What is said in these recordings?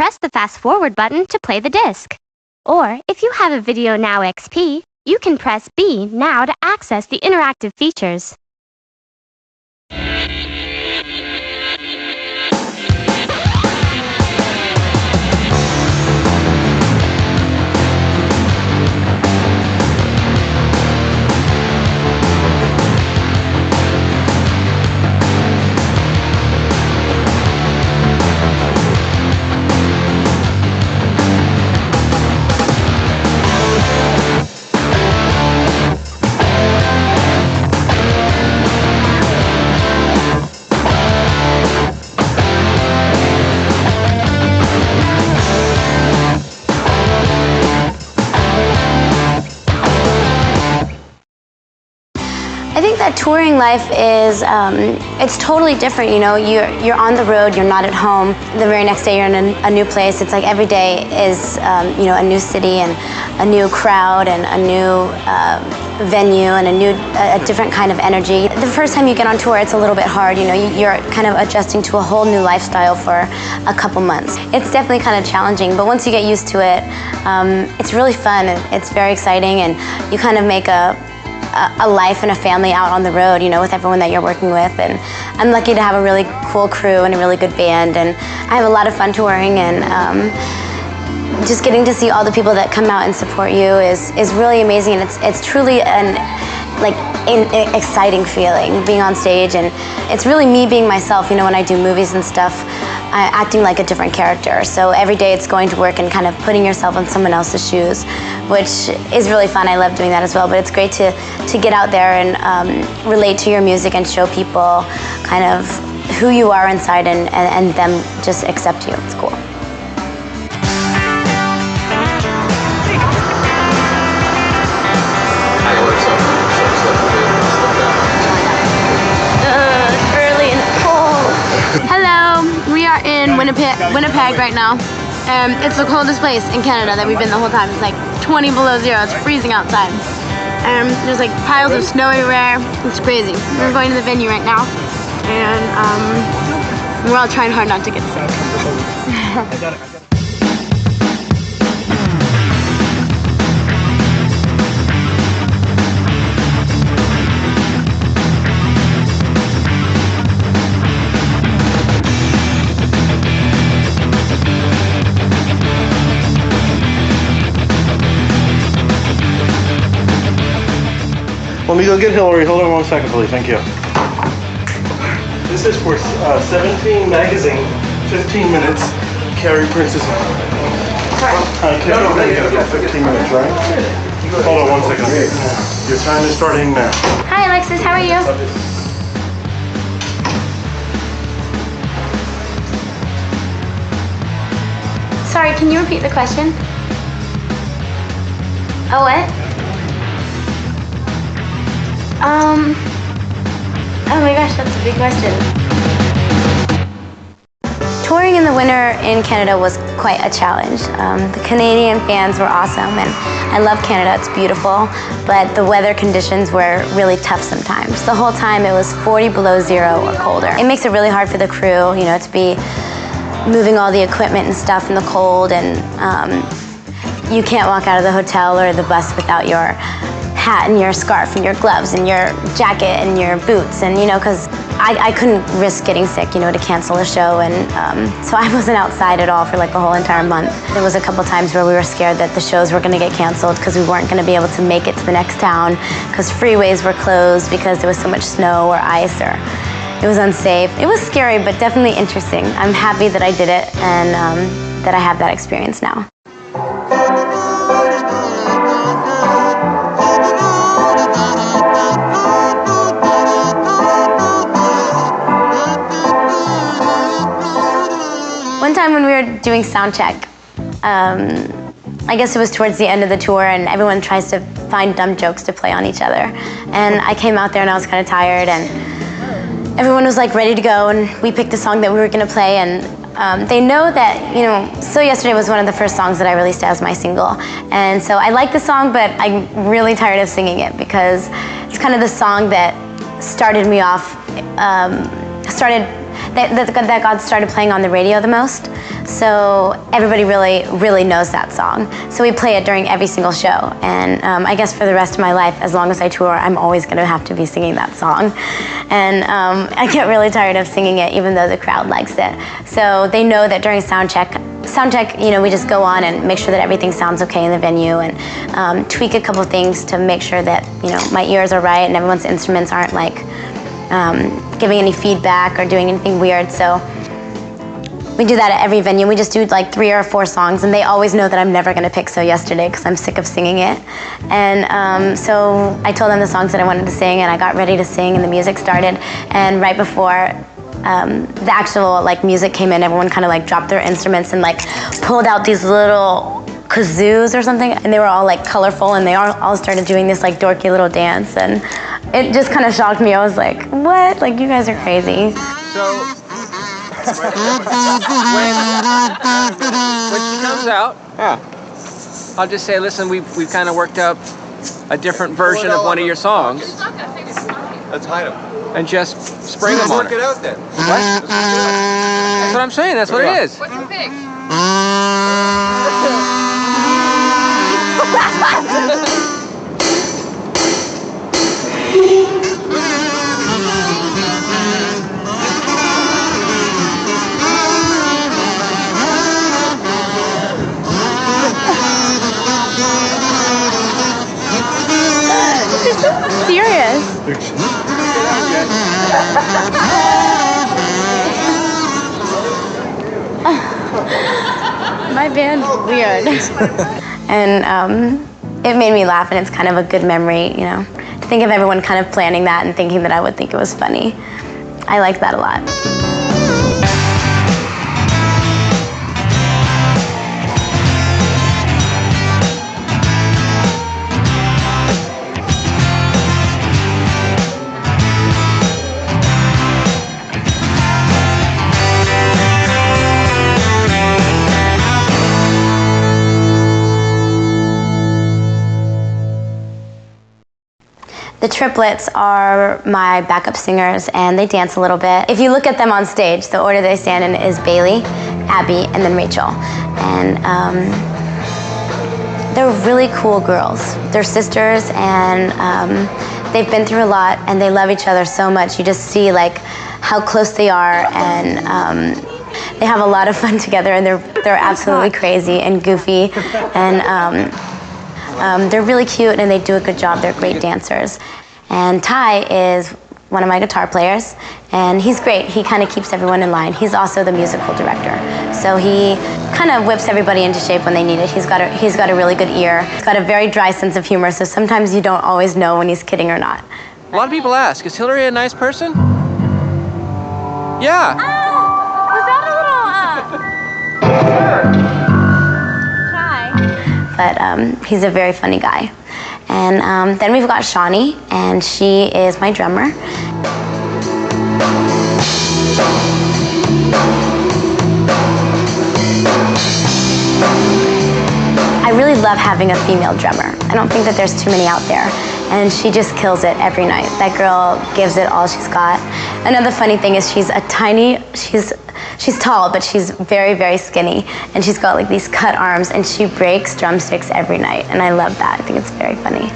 press the fast forward button to play the disc. Or, if you have a Video Now XP, you can press B now to access the interactive features. I think that touring life is, it's totally different, you know, you're on the road, you're not at home. The very next day you're in a new place. It's like every day is, you know, a new city and a new crowd and a new venue and a different kind of energy. The first time you get on tour, it's a little bit hard, you know, you're kind of adjusting to a whole new lifestyle for a couple months. It's definitely kind of challenging, but once you get used to it, it's really fun. It's very exciting, and you kind of make a life and a family out on the road, you know, with everyone that you're working with. And I'm lucky to have a really cool crew and a really good band, and I have a lot of fun touring, and just getting to see all the people that come out and support you is really amazing, and it's truly an exciting feeling being on stage, and it's really me being myself, you know, when I do movies and stuff. Acting like a different character. So every day it's going to work and kind of putting yourself in someone else's shoes, which is really fun. I love doing that as well, but it's great to get out there and relate to your music and show people kind of who you are inside, and them just accept you. It's cool. Early and cold. Hello, we are in Winnipeg right now. It's the coldest place in Canada that we've been the whole time. It's like 20 below zero. It's freezing outside. There's like piles of snow everywhere. It's crazy. We're going to the venue right now, and we're all trying hard not to get sick. Let me go get Hilary. Hold on 1 second, please. Thank you. This is for 17 magazine, 15 minutes. Carrie Princess. No, 15 minutes, right? Hold on 1 second. Your time is starting now. Hi, Alexis. How are you? Sorry, can you repeat the question? Oh, what? Oh my gosh, that's a big question. Touring in the winter in Canada was quite a challenge. The Canadian fans were awesome, and I love Canada, it's beautiful, but the weather conditions were really tough sometimes. The whole time it was 40 below zero or colder. It makes it really hard for the crew, you know, to be moving all the equipment and stuff in the cold, and you can't walk out of the hotel or the bus without your hat and your scarf and your gloves and your jacket and your boots, and you know, because I couldn't risk getting sick, you know, to cancel a show, and so I wasn't outside at all for like the whole entire month. There was a couple times where we were scared that the shows were going to get canceled because we weren't going to be able to make it to the next town because freeways were closed because there was so much snow or ice, or it was unsafe. It was scary, but definitely interesting. I'm happy that I did it, and that I have that experience now. One time when we were doing sound check, I guess it was towards the end of the tour, and everyone tries to find dumb jokes to play on each other. And I came out there and I was kind of tired, and everyone was like ready to go, and we picked the song that we were going to play, and they know that, you know, So Yesterday was one of the first songs that I released as my single. And so I like the song, but I'm really tired of singing it because it's kind of the song that started me off, started that God started playing on the radio the most. So everybody really knows that song. So we play it during every single show. And I guess for the rest of my life, as long as I tour, I'm always going to have to be singing that song. And I get really tired of singing it, even though the crowd likes it. So they know that during sound check, you know, we just go on and make sure that everything sounds okay in the venue, and tweak a couple things to make sure that, you know, my ears are right and everyone's instruments aren't like giving any feedback or doing anything weird. So we do that at every venue. We just do like 3 or 4 songs, and they always know that I'm never going to pick So Yesterday because I'm sick of singing it. And so I told them the songs that I wanted to sing, and I got ready to sing, and the music started. And right before the actual like music came in, everyone kind of like dropped their instruments and like pulled out these little kazoos or something, and they were all like colorful, and they all started doing this like dorky little dance, and it just kind of shocked me. I was like, what? Like, you guys are crazy. So when she comes out, I'll just say, listen, we've kind of worked up a different version of one of your songs. Let's hide them. And just spring them on her. Work it out then. What? That's what I'm saying. That's what it is. What's the pick? Serious. My band's weird. And it made me laugh, and it's kind of a good memory, you know, to think of everyone kind of planning that and thinking that I would think it was funny. I like that a lot. The triplets are my backup singers, and they dance a little bit. If you look at them on stage, the order they stand in is Bailey, Abby, and then Rachel. And they're really cool girls. They're sisters, and they've been through a lot, and they love each other so much. You just see like how close they are, and they have a lot of fun together, and they're absolutely crazy and goofy, and they're really cute, and they do a good job. They're great dancers. And Ty is one of my guitar players, and he's great. He kind of keeps everyone in line. He's also the musical director, so he kind of whips everybody into shape when they need it. He's got a really good ear. He's got a very dry sense of humor, so sometimes you don't always know when he's kidding or not. A lot of people ask, is Hilary a nice person? Yeah. Was that a little Ty? But he's a very funny guy. And then we've got Shawnee, and she is my drummer. I really love having a female drummer. I don't think that there's too many out there, and she just kills it every night. That girl gives it all she's got. Another funny thing is she's tall, but she's very, very skinny, and she's got like these cut arms, and she breaks drumsticks every night, and I love that. I think it's very funny.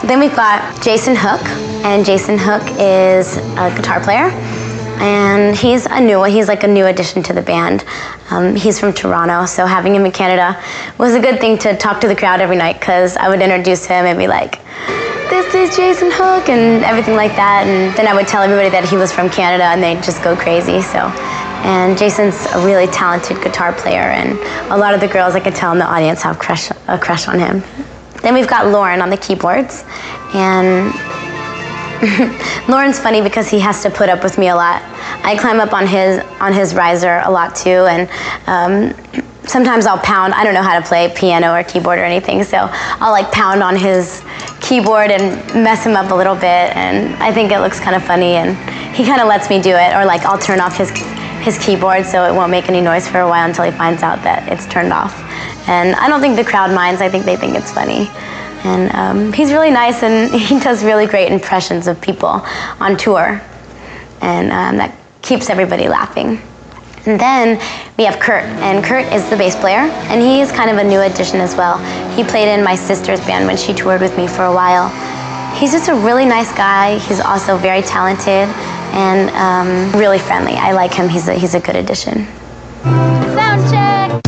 Then we've got Jason Hook, and Jason Hook is a guitar player, and he's like a new addition to the band. He's from Toronto, so having him in Canada was a good thing to talk to the crowd every night, because I would introduce him and be like, this is Jason Hook, and everything like that, and then I would tell everybody that he was from Canada, and they'd just go crazy. And Jason's a really talented guitar player, and a lot of the girls I could tell in the audience have a crush on him. Then we've got Lauren on the keyboards, and Lauren's funny because he has to put up with me a lot. I climb up on his riser a lot too, and sometimes I'll pound. I don't know how to play piano or keyboard or anything, so I'll like pound on his keyboard and mess him up a little bit, and I think it looks kind of funny, and he kind of lets me do it, or like I'll turn off his keyboard so it won't make any noise for a while until he finds out that it's turned off. And I don't think the crowd minds. I think they think it's funny. And he's really nice, and he does really great impressions of people on tour. And that keeps everybody laughing. And then we have Kurt, and Kurt is the bass player, and he is kind of a new addition as well. He played in my sister's band when she toured with me for a while. He's just a really nice guy. He's also very talented and really friendly. I like him. He's a good addition. Sound check!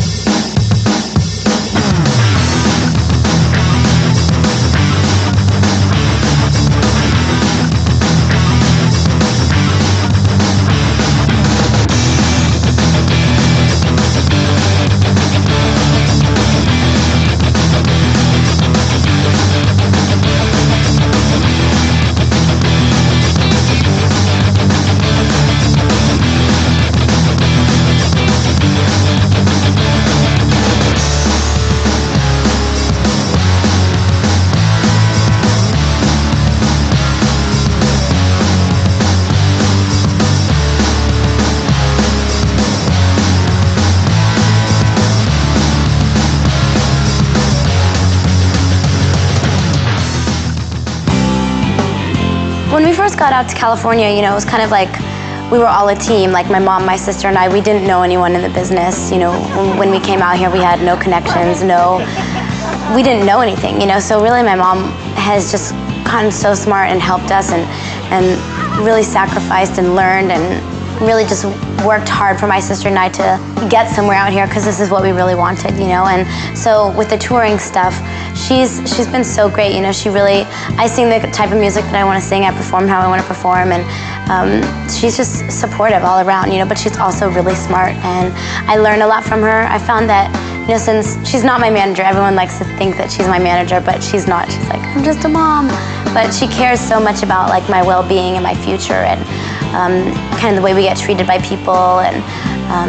When we first got out to California, you know, it was kind of like we were all a team, like my mom, my sister, and I. We didn't know anyone in the business. You know, when we came out here, we had no connections, we didn't know anything, you know. So really my mom has just gotten so smart and helped us and really sacrificed and learned and really just worked hard for my sister and I to get somewhere out here because this is what we really wanted, you know. And so with the touring stuff, she's been so great, you know. I sing the type of music that I want to sing, I perform how I want to perform, and she's just supportive all around, you know, but she's also really smart, and I learned a lot from her. I found that, you know, since she's not my manager, everyone likes to think that she's my manager, but she's not. She's like, I'm just a mom. But she cares so much about like my well-being and my future and kind of the way we get treated by people and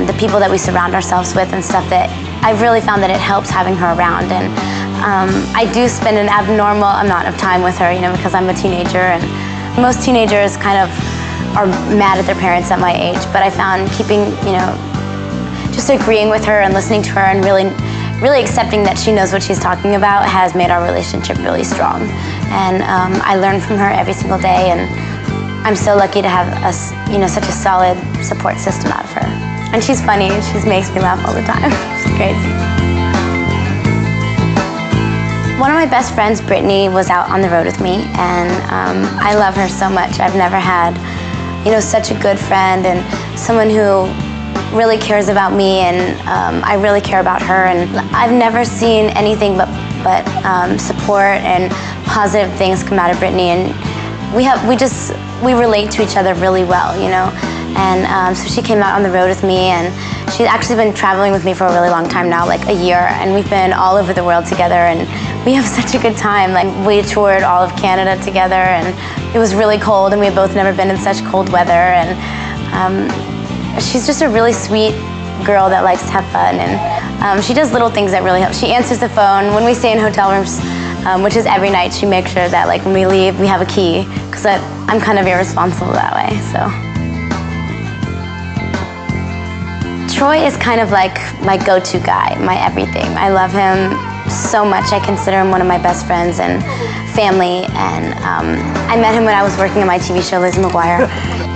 the people that we surround ourselves with and stuff, that I've really found that it helps having her around. And I do spend an abnormal amount of time with her, you know, because I'm a teenager, and most teenagers kind of are mad at their parents at my age, but I found keeping, you know, just agreeing with her and listening to her and really accepting that she knows what she's talking about has made our relationship really strong. And I learn from her every single day, and I'm so lucky to have such a solid support system out of her. And she's funny, and she makes me laugh all the time. She's crazy. One of my best friends, Brittany, was out on the road with me, and I love her so much. I've never had, you know, such a good friend and someone who really cares about me, and I really care about her. And I've never seen anything but support and positive things come out of Brittany, and we relate to each other really well, you know. And so she came out on the road with me, and she's actually been traveling with me for a really long time now, like a year, and we've been all over the world together, and we have such a good time. Like, we toured all of Canada together, and it was really cold, and we had both never been in such cold weather, and she's just a really sweet girl that likes to have fun, and she does little things that really help. She answers the phone when we stay in hotel rooms, which is every night. She makes sure that, like, when we leave, we have a key, because I'm kind of irresponsible that way, so. Troy is kind of like my go-to guy, my everything. I love him so much. I consider him one of my best friends and family, and I met him when I was working on my TV show, Lizzie McGuire,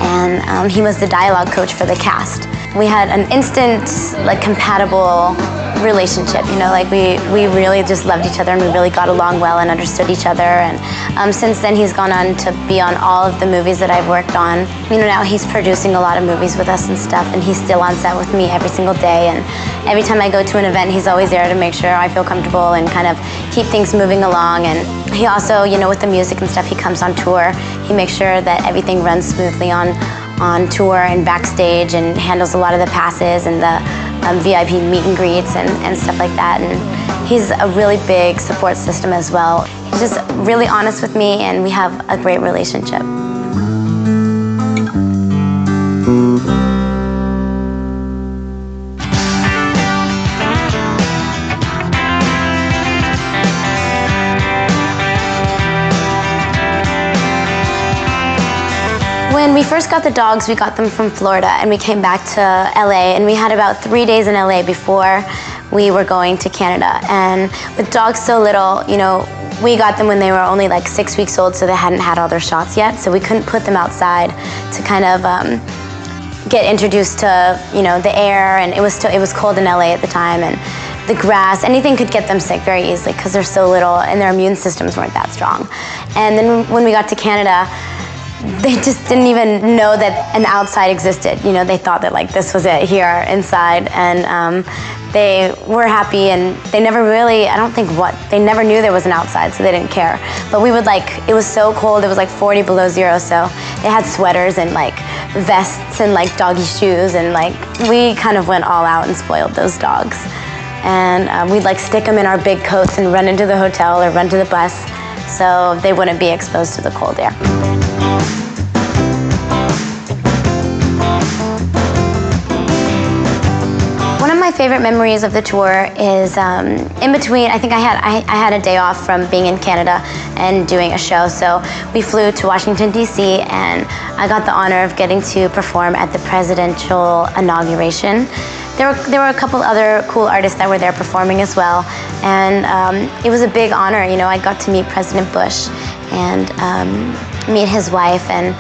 and he was the dialogue coach for the cast. We had an instant, like, compatible relationship, you know, like we really just loved each other, and we really got along well and understood each other. And since then, he's gone on to be on all of the movies that I've worked on. You know, now he's producing a lot of movies with us and stuff, and he's still on set with me every single day, and every time I go to an event, he's always there to make sure I feel comfortable and kind of keep things moving along. And he also, you know, with the music and stuff, he comes on tour. He makes sure that everything runs smoothly on tour and backstage, and handles a lot of the passes and the VIP meet and greets and stuff like that. And he's a really big support system as well. He's just really honest with me, and we have a great relationship. When we first got the dogs, we got them from Florida, and we came back to LA, and we had about 3 days in LA before we were going to Canada. And with dogs so little, you know, we got them when they were only like 6 weeks old, so they hadn't had all their shots yet, so we couldn't put them outside to kind of get introduced to, you know, the air, and it was cold in LA at the time, and the grass, anything could get them sick very easily because they're so little and their immune systems weren't that strong. And then when we got to Canada, they just didn't even know that an outside existed. You know, they thought that like this was it here inside, and they were happy, and they never really, they never knew there was an outside, so they didn't care. But we would it was so cold, it was like 40 below zero, so they had sweaters and like vests and like doggy shoes, and like we kind of went all out and spoiled those dogs. And we'd like stick them in our big coats and run into the hotel or run to the bus so they wouldn't be exposed to the cold air. One of my favorite memories of the tour is in between. I think I had a day off from being in Canada and doing a show, so we flew to Washington, D.C., and I got the honor of getting to perform at the presidential inauguration. There were a couple other cool artists that were there performing as well, and it was a big honor. You know, I got to meet President Bush and meet his wife, and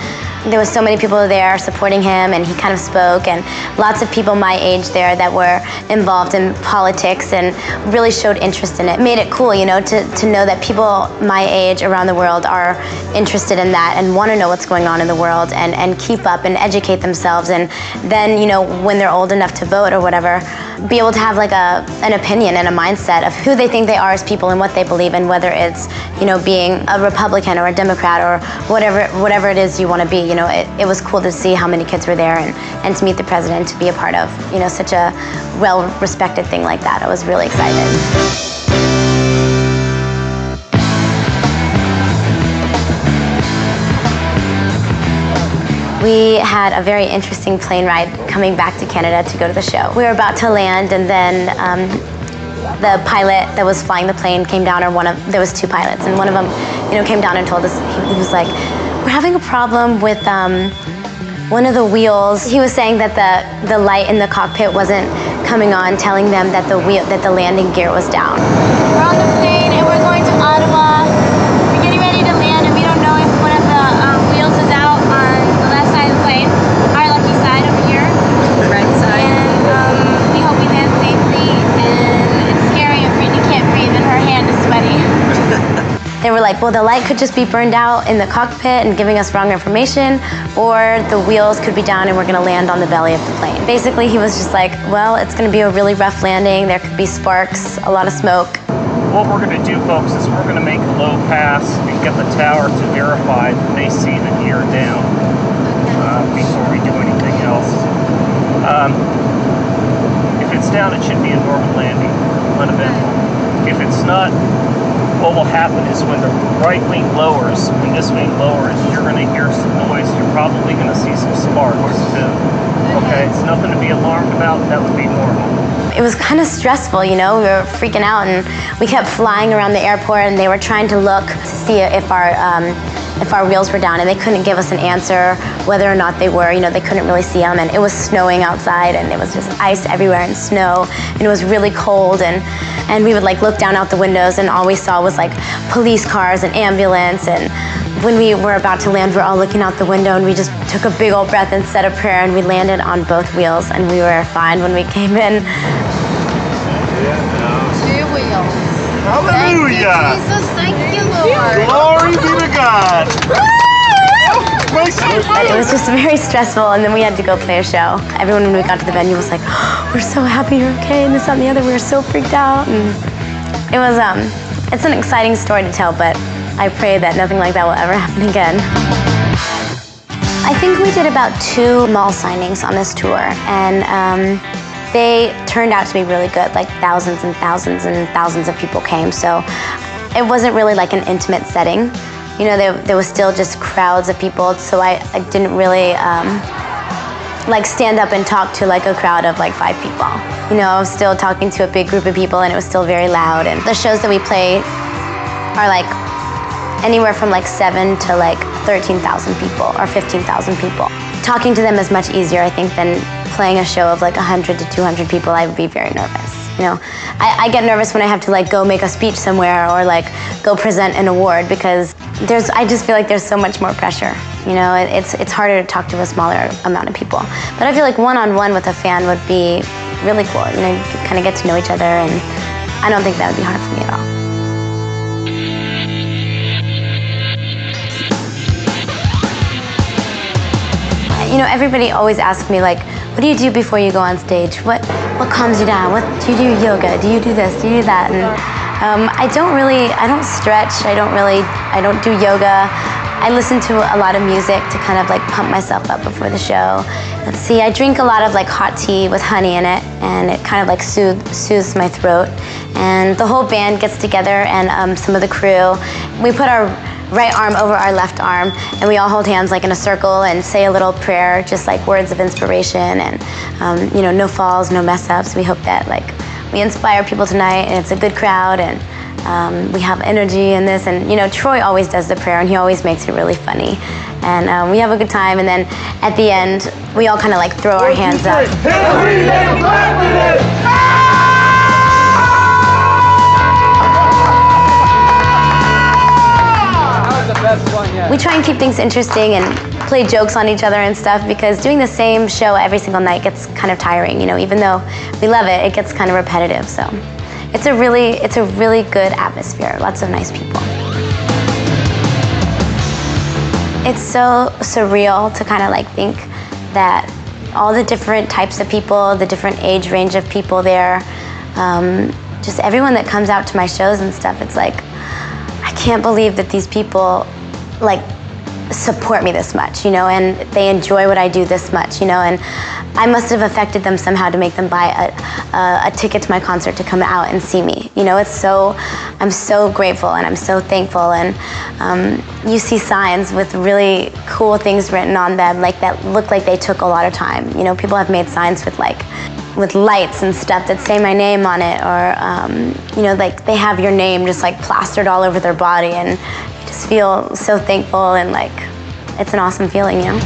there was so many people there supporting him, and he kind of spoke, and lots of people my age there that were involved in politics and really showed interest in it. Made it cool, you know, to know that people my age around the world are interested in that and want to know what's going on in the world and keep up and educate themselves, and then, you know, when they're old enough to vote or whatever, be able to have like an opinion and a mindset of who they think they are as people and what they believe in, whether it's, you know, being a Republican or a Democrat or whatever it is you want to be. You know, it was cool to see how many kids were there, and to meet the president, to be a part of, you know, such a well-respected thing like that. I was really excited. We had a very interesting plane ride coming back to Canada to go to the show. We were about to land, and then the pilot that was flying the plane came down, there was two pilots, and one of them, you know, came down and told us, he was like, we're having a problem with one of the wheels. He was saying that the light in the cockpit wasn't coming on, telling them that the landing gear was down. We're on the plane and we're going to Ottawa. We're getting ready to land, and we don't know if one of the wheels is out on the left side of the plane, our lucky side over here. Right side. And we hope we land safely, and it's scary and Brittany can't breathe and her hand is sweaty. They were like, well, the light could just be burned out in the cockpit and giving us wrong information, or the wheels could be down and we're gonna land on the belly of the plane. Basically, he was just like, well, it's gonna be a really rough landing. There could be sparks, a lot of smoke. What we're gonna do, folks, is we're gonna make a low pass and get the tower to verify that they see the gear down before we do anything else. If it's down, it should be a normal landing, uneventful. If it's not, what will happen is when the right wing lowers, when this wing lowers, you're going to hear some noise. You're probably going to see some sparks too. Okay, it's nothing to be alarmed about. That would be normal. It was kind of stressful, you know. We were freaking out, and we kept flying around the airport, and they were trying to look to see if our wheels were down, and they couldn't give us an answer whether or not they were. You know, they couldn't really see them, and it was snowing outside, and it was just ice everywhere and snow, and it was really cold, and we would like look down out the windows, and all we saw was like police cars and ambulance. And when we were about to land, we were all looking out the window, and we just took a big old breath and said a prayer, and we landed on both wheels, and we were fine when we came in. Two wheels. Hallelujah! Jesus, thank you, Lord. Glory be to God! It was just very stressful, and then we had to go play a show. Everyone, when we got to the venue, was like, oh, we're so happy you're okay, and this, that, and the other. We were so freaked out. And it was, it's an exciting story to tell, but I pray that nothing like that will ever happen again. I think we did about 2 mall signings on this tour, and they turned out to be really good. Like thousands and thousands and thousands of people came, so it wasn't really like an intimate setting. You know, there was still just crowds of people, so I didn't really like stand up and talk to like a crowd of like 5 people. You know, I was still talking to a big group of people, and it was still very loud. And the shows that we play are like anywhere from like 7 to like 13,000 people or 15,000 people. Talking to them is much easier, I think, than playing a show of like 100 to 200 people. I would be very nervous. You know, I get nervous when I have to like go make a speech somewhere or like go present an award, because I just feel like there's so much more pressure. You know, it's harder to talk to a smaller amount of people. But I feel like one-on-one with a fan would be really cool. You know, you could kind of get to know each other, and I don't think that would be hard for me at all. You know, everybody always asks me, like, what do you do before you go on stage? What calms you down? What do you do yoga? Do you do this? Do you do that? And I don't stretch. I don't do yoga. I listen to a lot of music to kind of like pump myself up before the show. Let's see, I drink a lot of like hot tea with honey in it, and it kind of like soothes my throat. And the whole band gets together, and some of the crew, we put our right arm over our left arm, and we all hold hands like in a circle and say a little prayer, just like words of inspiration, and you know, no falls, no mess ups. We hope that like we inspire people tonight, and it's a good crowd, and we have energy in this. And you know, Troy always does the prayer, and he always makes it really funny, and we have a good time. And then at the end, we all kind of like throw our hands up. Hilary, make a clap with it! We try and keep things interesting and play jokes on each other and stuff, because doing the same show every single night gets kind of tiring. You know, even though we love it, it gets kind of repetitive. So it's a really good atmosphere. Lots of nice people. It's so surreal to kind of like think that all the different types of people, the different age range of people there, just everyone that comes out to my shows and stuff, it's like, I can't believe that these people like support me this much, you know, and they enjoy what I do this much, you know, and I must have affected them somehow to make them buy a ticket to my concert to come out and see me. You know, I'm so grateful, and I'm so thankful. And you see signs with really cool things written on them, like that look like they took a lot of time. You know, people have made signs with lights and stuff that say my name on it, or you know, like they have your name just like plastered all over their body, and you just feel so thankful, and like it's an awesome feeling, you know.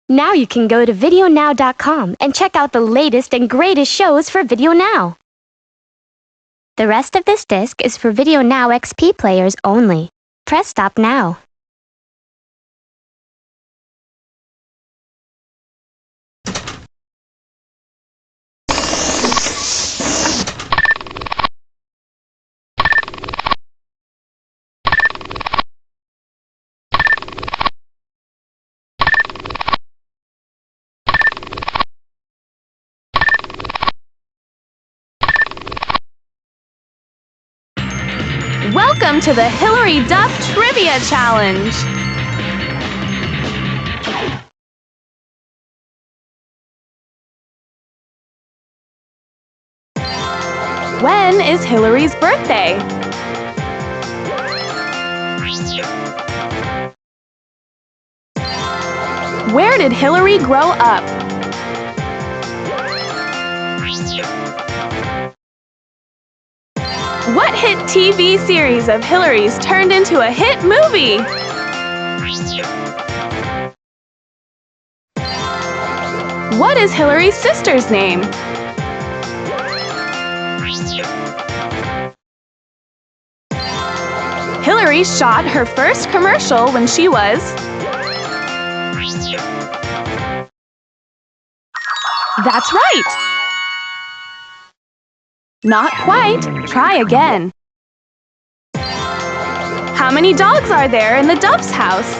Now you can go to videonow.com and check out the latest and greatest shows for Video Now. The rest of this disc is for Video Now XP players only. Press stop now. Welcome to the Hilary Duff Trivia Challenge! When is Hilary's birthday? Where did Hilary grow up? What hit TV series of Hilary's turned into a hit movie? What is Hilary's sister's name? Hilary shot her first commercial when she was... That's right! Not quite. Try again. How many dogs are there in the Duff's house?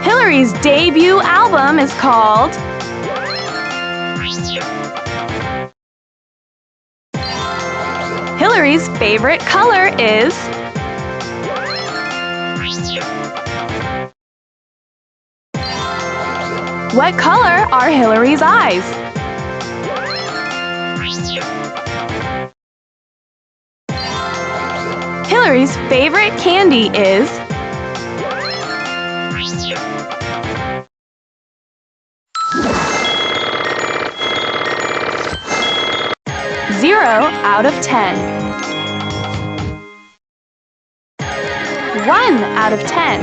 Hilary's debut album is called... Hilary's favorite color is... What color are Hilary's eyes? Hilary's favorite candy is... Zero out of 10. 1 out of 10.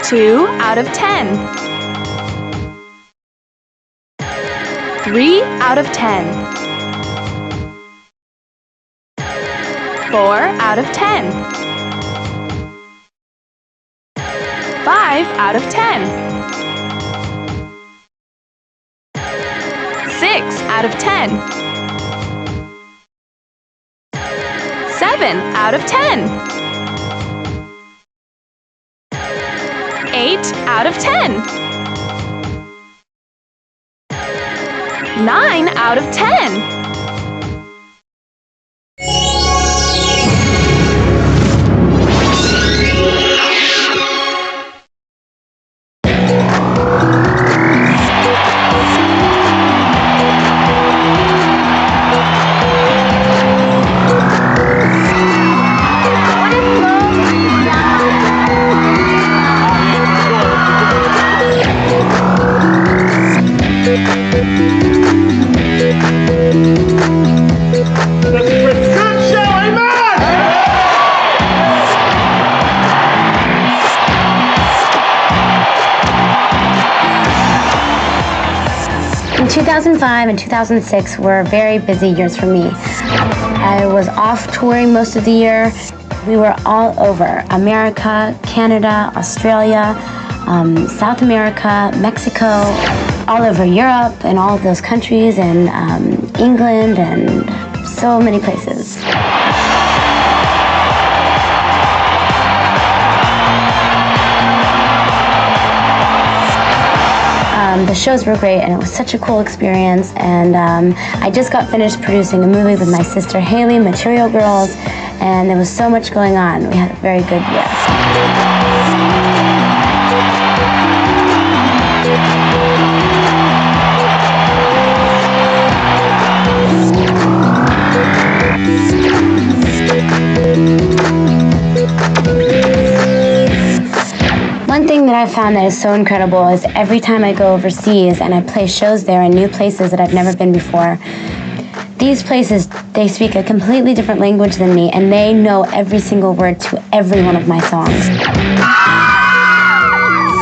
2 out of 10. 3 out of 10. 4 out of 10. 5 out of 10. 6 out of 10. 7 out of 10. 8 out of 10. 9 out of 10. In 2005 and 2006 were very busy years for me. I was off touring most of the year. We were all over America, Canada, Australia, South America, Mexico, all over Europe and all of those countries, and England and so many places. The shows were great, and it was such a cool experience, and I just got finished producing a movie with my sister Haley, Material Girls, and there was so much going on. We had a very good year. One thing that I found that is so incredible is every time I go overseas and I play shows there in new places that I've never been before, these places, they speak a completely different language than me, and they know every single word to every one of my songs.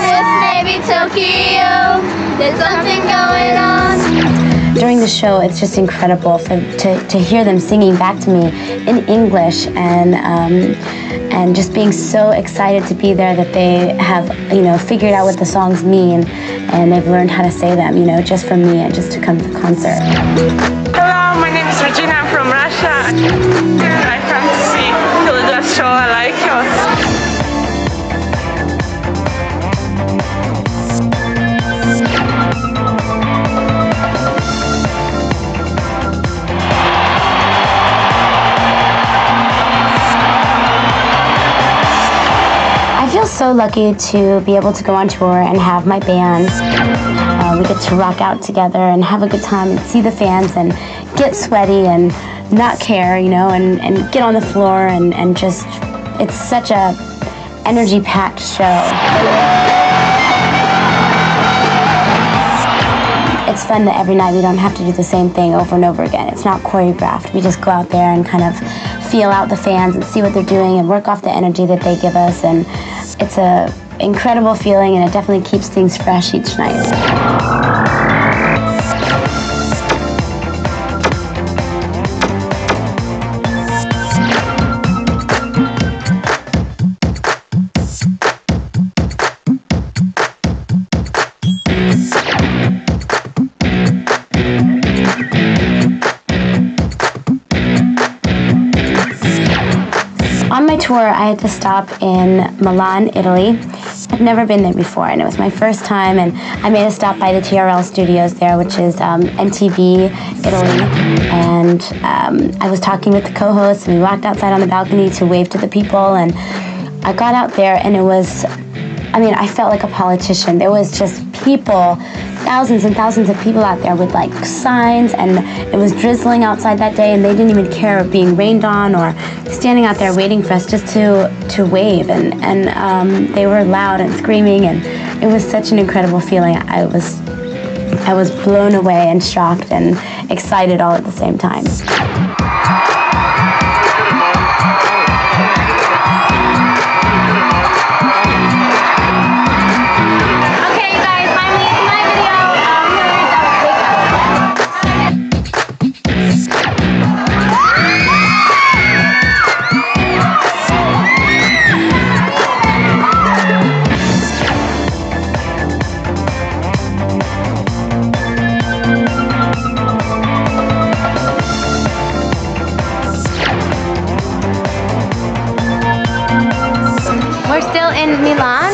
This may be Tokyo, there's something going on. During the show, it's just incredible to hear them singing back to me in English, and just being so excited to be there that they have, figured out what the songs mean, and they've learned how to say them, just for me and just to come to the concert. Hello, my name is Regina. I'm from Russia. I come to see Hilda's show. I like her. I feel so lucky to be able to go on tour and have my band. We get to rock out together and have a good time and see the fans and get sweaty and not care, and get on the floor and just, it's such a energy-packed show. It's fun that every night we don't have to do the same thing over and over again. It's not choreographed. We just go out there and kind of feel out the fans and see what they're doing and work off the energy that they give us, and it's an incredible feeling, and it definitely keeps things fresh each night. On my tour, I had to stop in Milan, Italy. I'd never been there before, and it was my first time, and I made a stop by the TRL studios there, which is MTV Italy, and I was talking with the co-hosts, and we walked outside on the balcony to wave to the people, and I got out there, and it was, I felt like a politician. There was just people, thousands and thousands of people out there with signs, and it was drizzling outside that day, and they didn't even care of being rained on or standing out there waiting for us just to wave, and they were loud and screaming, and it was such an incredible feeling. I was blown away and shocked and excited all at the same time. in Milan.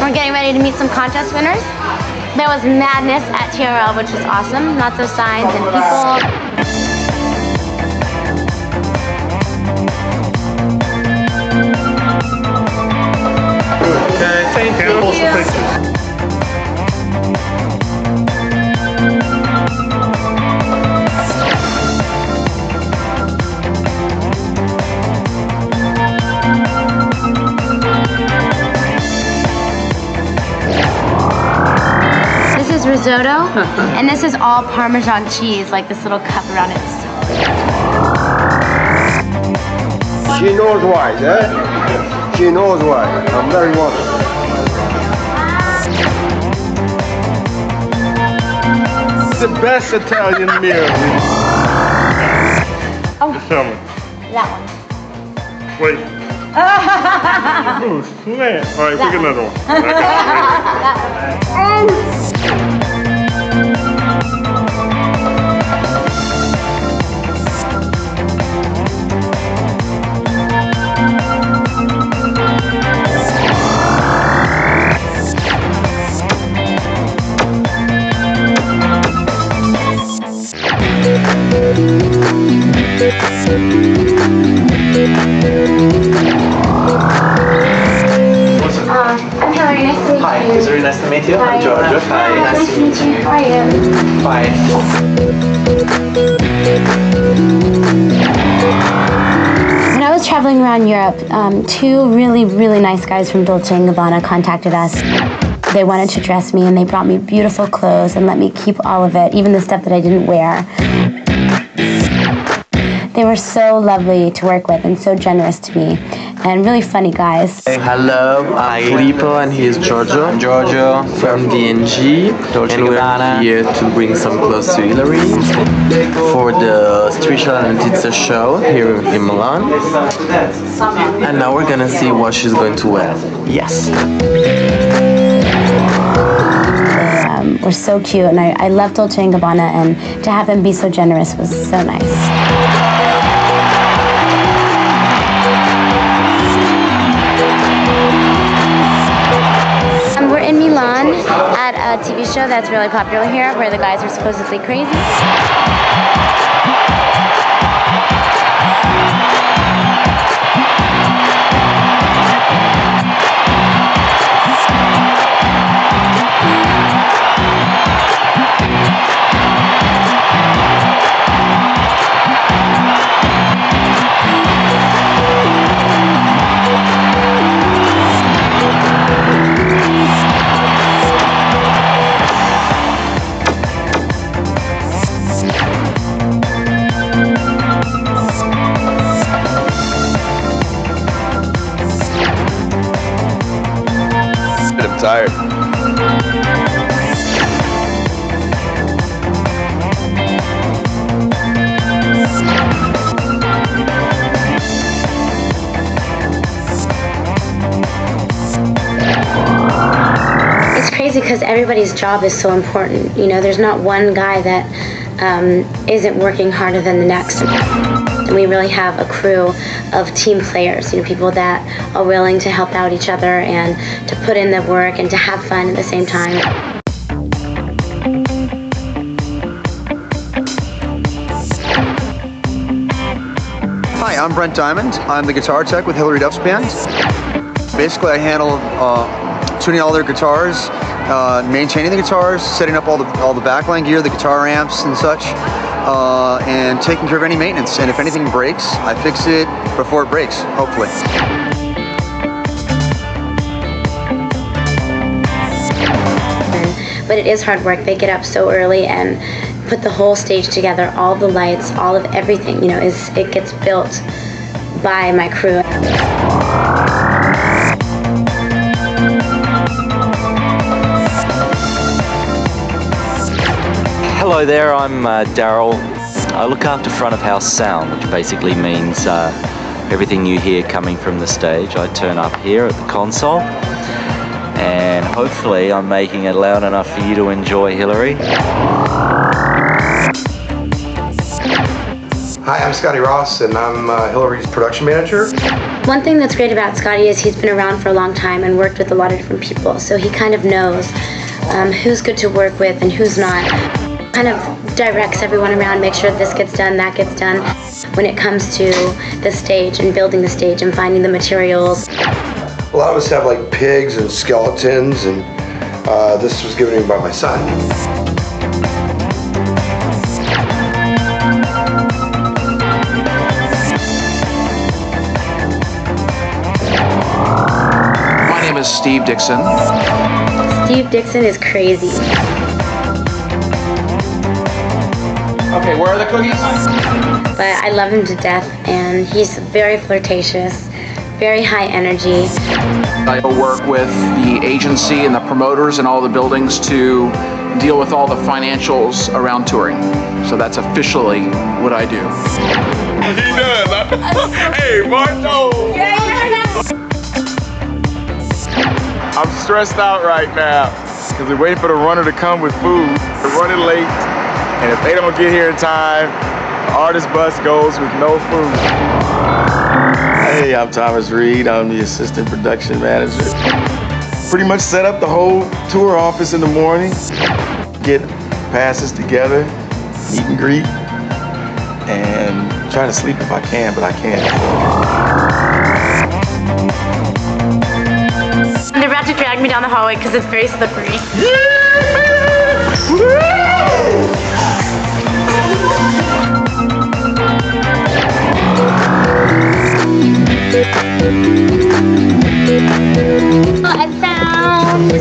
We're getting ready to meet some contest winners. There was madness at TRL, which was awesome. Lots of signs and people. Okay, thank you. This is risotto, and this is all Parmesan cheese, like this little cup around it. She knows why, eh? She knows why. I'm very welcome. The best Italian meal. Oh, Tell me. that one. Wait. Man. All right, pick another one. I'm Hilary, nice to meet you. Hi, it's very nice to meet you. Hi. I'm Giorgio. Hi, Nice to meet you. How are you? Fine. When I was traveling around Europe, two really nice guys from Dolce & Gabbana contacted us. They wanted to dress me and they brought me beautiful clothes and let me keep all of it, even the stuff that I didn't wear. They were so lovely to work with and so generous to me and really funny guys. Hello, I'm Filippo and he is Giorgio. I'm Giorgio from DNG. And we're here to bring some clothes to Hilary for the Striscia and Tizia show here in Milan. And now we're gonna see what she's going to wear. Yes. Were so cute, and I love Dolce & Gabbana, and to have them be so generous was so nice. We're in Milan at a TV show that's really popular here, where the guys are supposedly crazy. I'm tired. It's crazy because everybody's job is so important. You know, there's not one guy that isn't working harder than the next. And we really have a crew of team players, you know, people that are willing to help out each other and to put in the work and to have fun at the same time. Hi, I'm Brent Diamond. I'm the guitar tech with Hilary Duff's band. Basically, I handle tuning all their guitars, maintaining the guitars, setting up all the backline gear, the guitar amps and such, and taking care of any maintenance. And if anything breaks, I fix it before it breaks, hopefully. But it is hard work. They get up so early and put the whole stage together, all the lights, all of everything, you know, it gets built by my crew. Hello there, I'm Daryl. I look after front of house sound, which basically means everything you hear coming from the stage. I turn up here at the console, and hopefully I'm making it loud enough for you to enjoy, Hilary. Hi, I'm Scotty Ross, and I'm Hilary's production manager. One thing that's great about Scotty is he's been around for a long time and worked with a lot of different people, so he kind of knows who's good to work with and who's not. Kind of directs everyone around, make sure this gets done, that gets done. When it comes to the stage and building the stage and finding the materials. A lot of us have like pigs and skeletons, and this was given to me by my son. My name is Steve Dixon. Steve Dixon is crazy. Okay, where are the cookies? But I love him to death, and he's very flirtatious, very high energy. I work with the agency and the promoters and all the buildings to deal with all the financials around touring. So that's officially what I do. He does. Hey, Marco! I'm stressed out right now because we're waiting for the runner to come with food. We're running late, and if they don't get here in time, the artist bus goes with no food. Hey, I'm Thomas Reed. I'm the assistant production manager. Pretty much set up the whole tour office in the morning, get passes together, meet and greet, and try to sleep if I can, but I can't. They're about to drag me down the hallway because it's very slippery. I found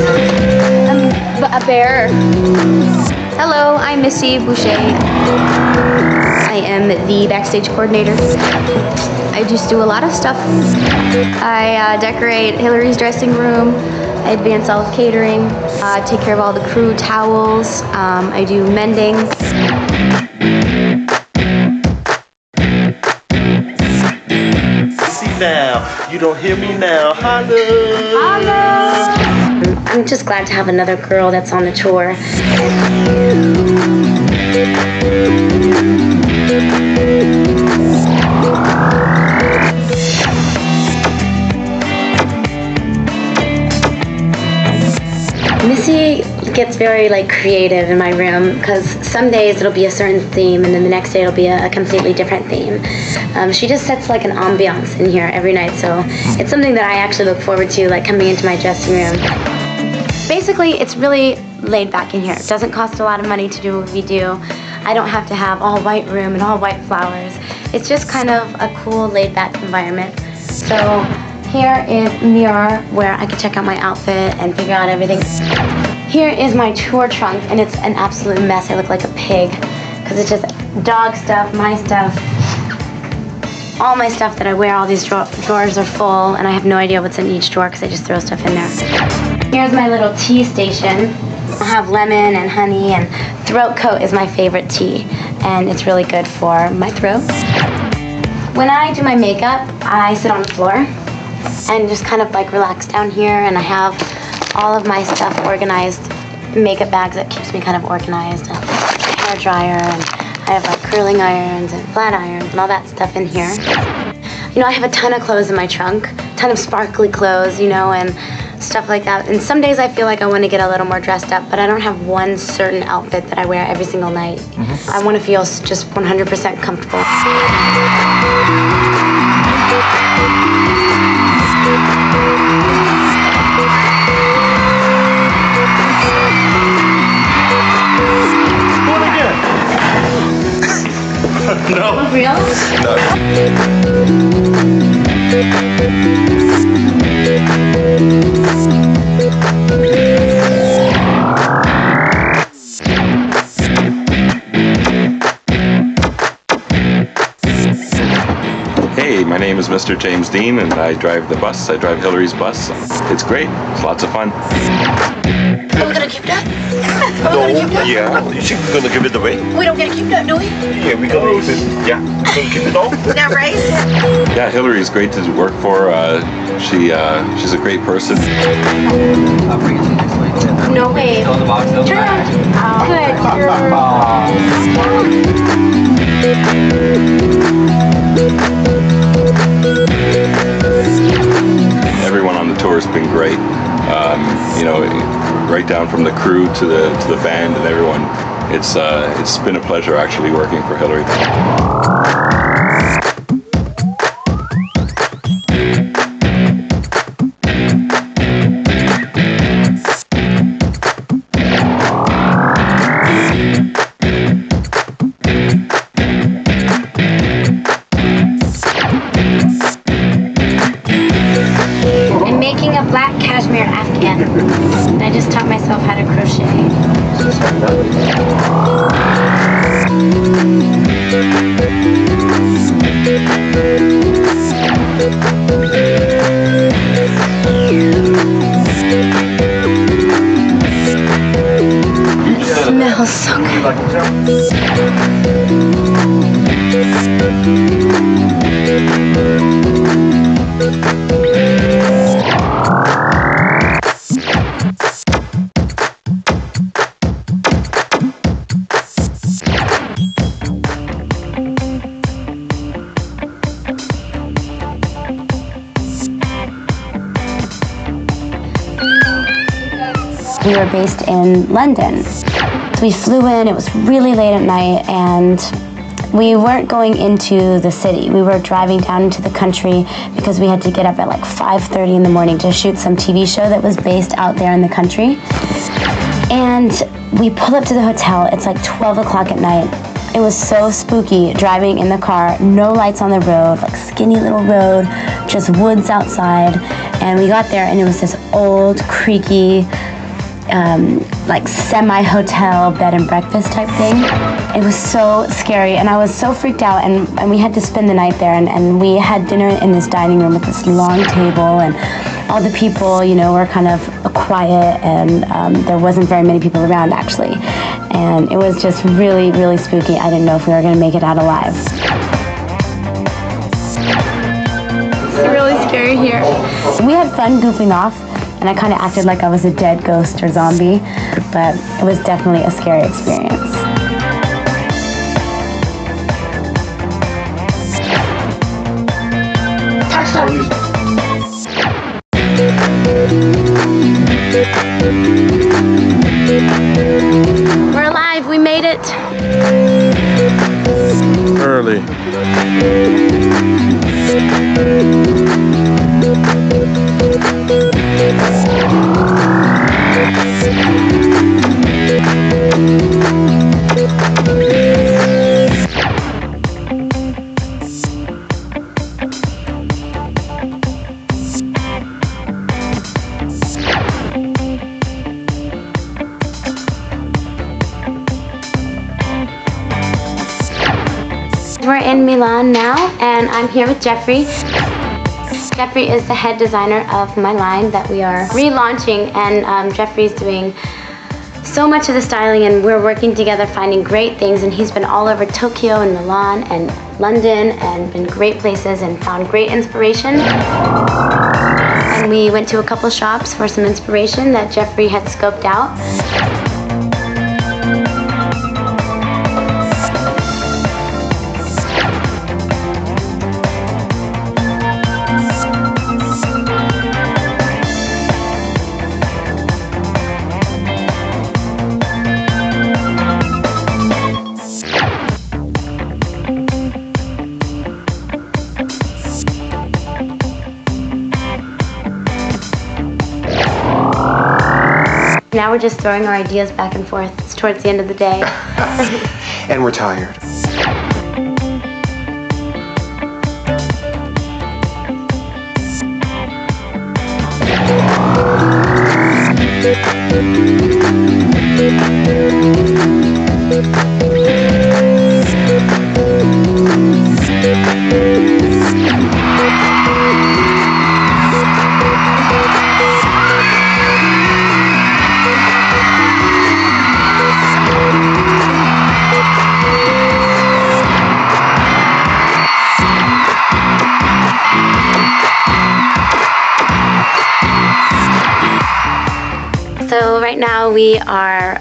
a bear. Hello, I'm Missy Boucher. I am the backstage coordinator. I just do a lot of stuff. I decorate Hilary's dressing room. I advance all of catering. Take care of all the crew towels. I do mending. Now, you don't hear me now. Holla! Holla! I'm just glad to have another girl that's on the tour. Missy gets very creative in my room because some days it'll be a certain theme and then the next day it'll be a completely different theme. She just sets an ambiance in here every night, so it's something that I actually look forward to, coming into my dressing room. Basically, it's really laid back in here. It doesn't cost a lot of money to do what we do. I don't have to have all white room and all white flowers. It's just kind of a cool laid back environment. So here is a mirror where I can check out my outfit and figure out everything. Here is my tour trunk, and it's an absolute mess. I look like a pig because it's just dog stuff, my stuff, all my stuff that I wear. All these drawers are full, and I have no idea what's in each drawer because I just throw stuff in there. Here's my little tea station. I have lemon and honey, and throat coat is my favorite tea, and it's really good for my throat. When I do my makeup, I sit on the floor and just kind of relax down here, and I have all of my stuff organized, makeup bags that keeps me kind of organized, a hair dryer, and I have curling irons and flat irons and all that stuff in here. I have a ton of clothes in my trunk, a ton of sparkly clothes, and stuff like that. And some days I feel like I want to get a little more dressed up, but I don't have one certain outfit that I wear every single night. I want to feel just 100% comfortable. No. Real? Hey, my name is Mr. James Dean, and I drive the bus. I drive Hilary's bus. It's great. It's lots of fun. Are we gonna keep that? No, yeah, you're gonna give it away. We don't get to keep that, do we? Yeah, we gonna use it. Yeah, we're gonna keep it all. Is that right? Yeah, Hilary's great to work for. She's a great person. I'll bring it to you next week. No way. Fill in the box. Turn around. Good girl. Everyone on the tour has been great. You know, right down from the crew to the band and everyone. It's been a pleasure actually working for Hilary. I'm making a black cashmere afghan. I just taught myself how to crochet. It smells so We were based in London. So we flew in, it was really late at night, and we weren't going into the city. We were driving down into the country because we had to get up at like 5:30 in the morning to shoot some TV show that was based out there in the country. And we pull up to the hotel, it's like 12 o'clock at night. It was so spooky driving in the car, no lights on the road, like skinny little road, just woods outside. And we got there and it was this old, creaky, like semi-hotel bed and breakfast type thing. It was so scary and I was so freaked out, and we had to spend the night there, and we had dinner in this dining room with this long table, and all the people, you know, were kind of quiet, and there wasn't very many people around actually. And it was just really, really spooky. I didn't know if we were going to make it out alive. It's really scary here. We had fun goofing off, and I kind of acted like I was a dead ghost or zombie, but it was definitely a scary experience. We're alive, we made it. Early. We're in Milan now, and I'm here with Jeffrey. Jeffrey is the head designer of my line that we are relaunching, and Jeffrey's doing so much of the styling, and we're working together finding great things, and he's been all over Tokyo and Milan and London and been great places and found great inspiration. And we went to a couple shops for some inspiration that Jeffrey had scoped out. Now we're just throwing our ideas back and forth. It's towards the end of the day. And we're tired. So right now we are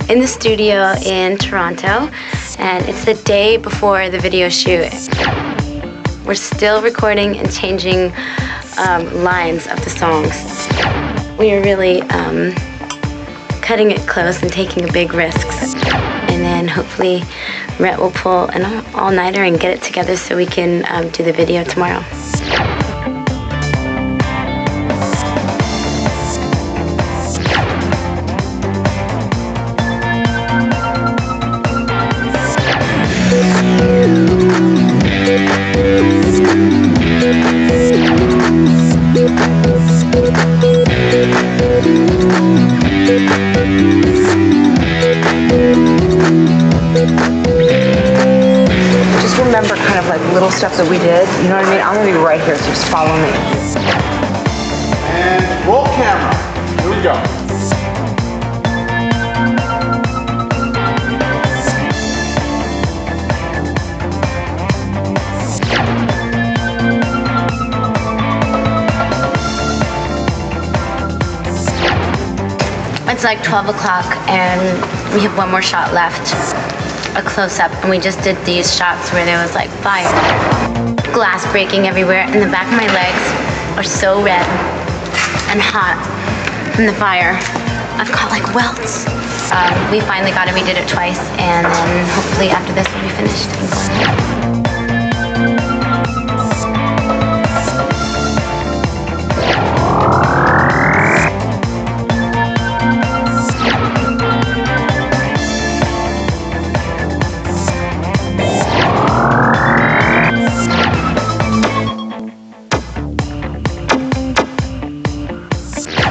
in the studio in Toronto, and it's the day before the video shoot. We're still recording and changing lines of the songs. We are really cutting it close and taking big risks. And then hopefully Rhett will pull an all-nighter and get it together so we can do the video tomorrow. Just remember kind of like little stuff that we did, you know what I mean? I'm gonna be right here, so just follow me. And roll camera. Here we go. It's like 12 o'clock and we have one more shot left, a close-up, and we just did these shots where there was like fire. Glass breaking everywhere, and the back of my legs are so red and hot from the fire. I've got like welts. We finally got it, we did it twice, and then hopefully after this we'll be finished and going home.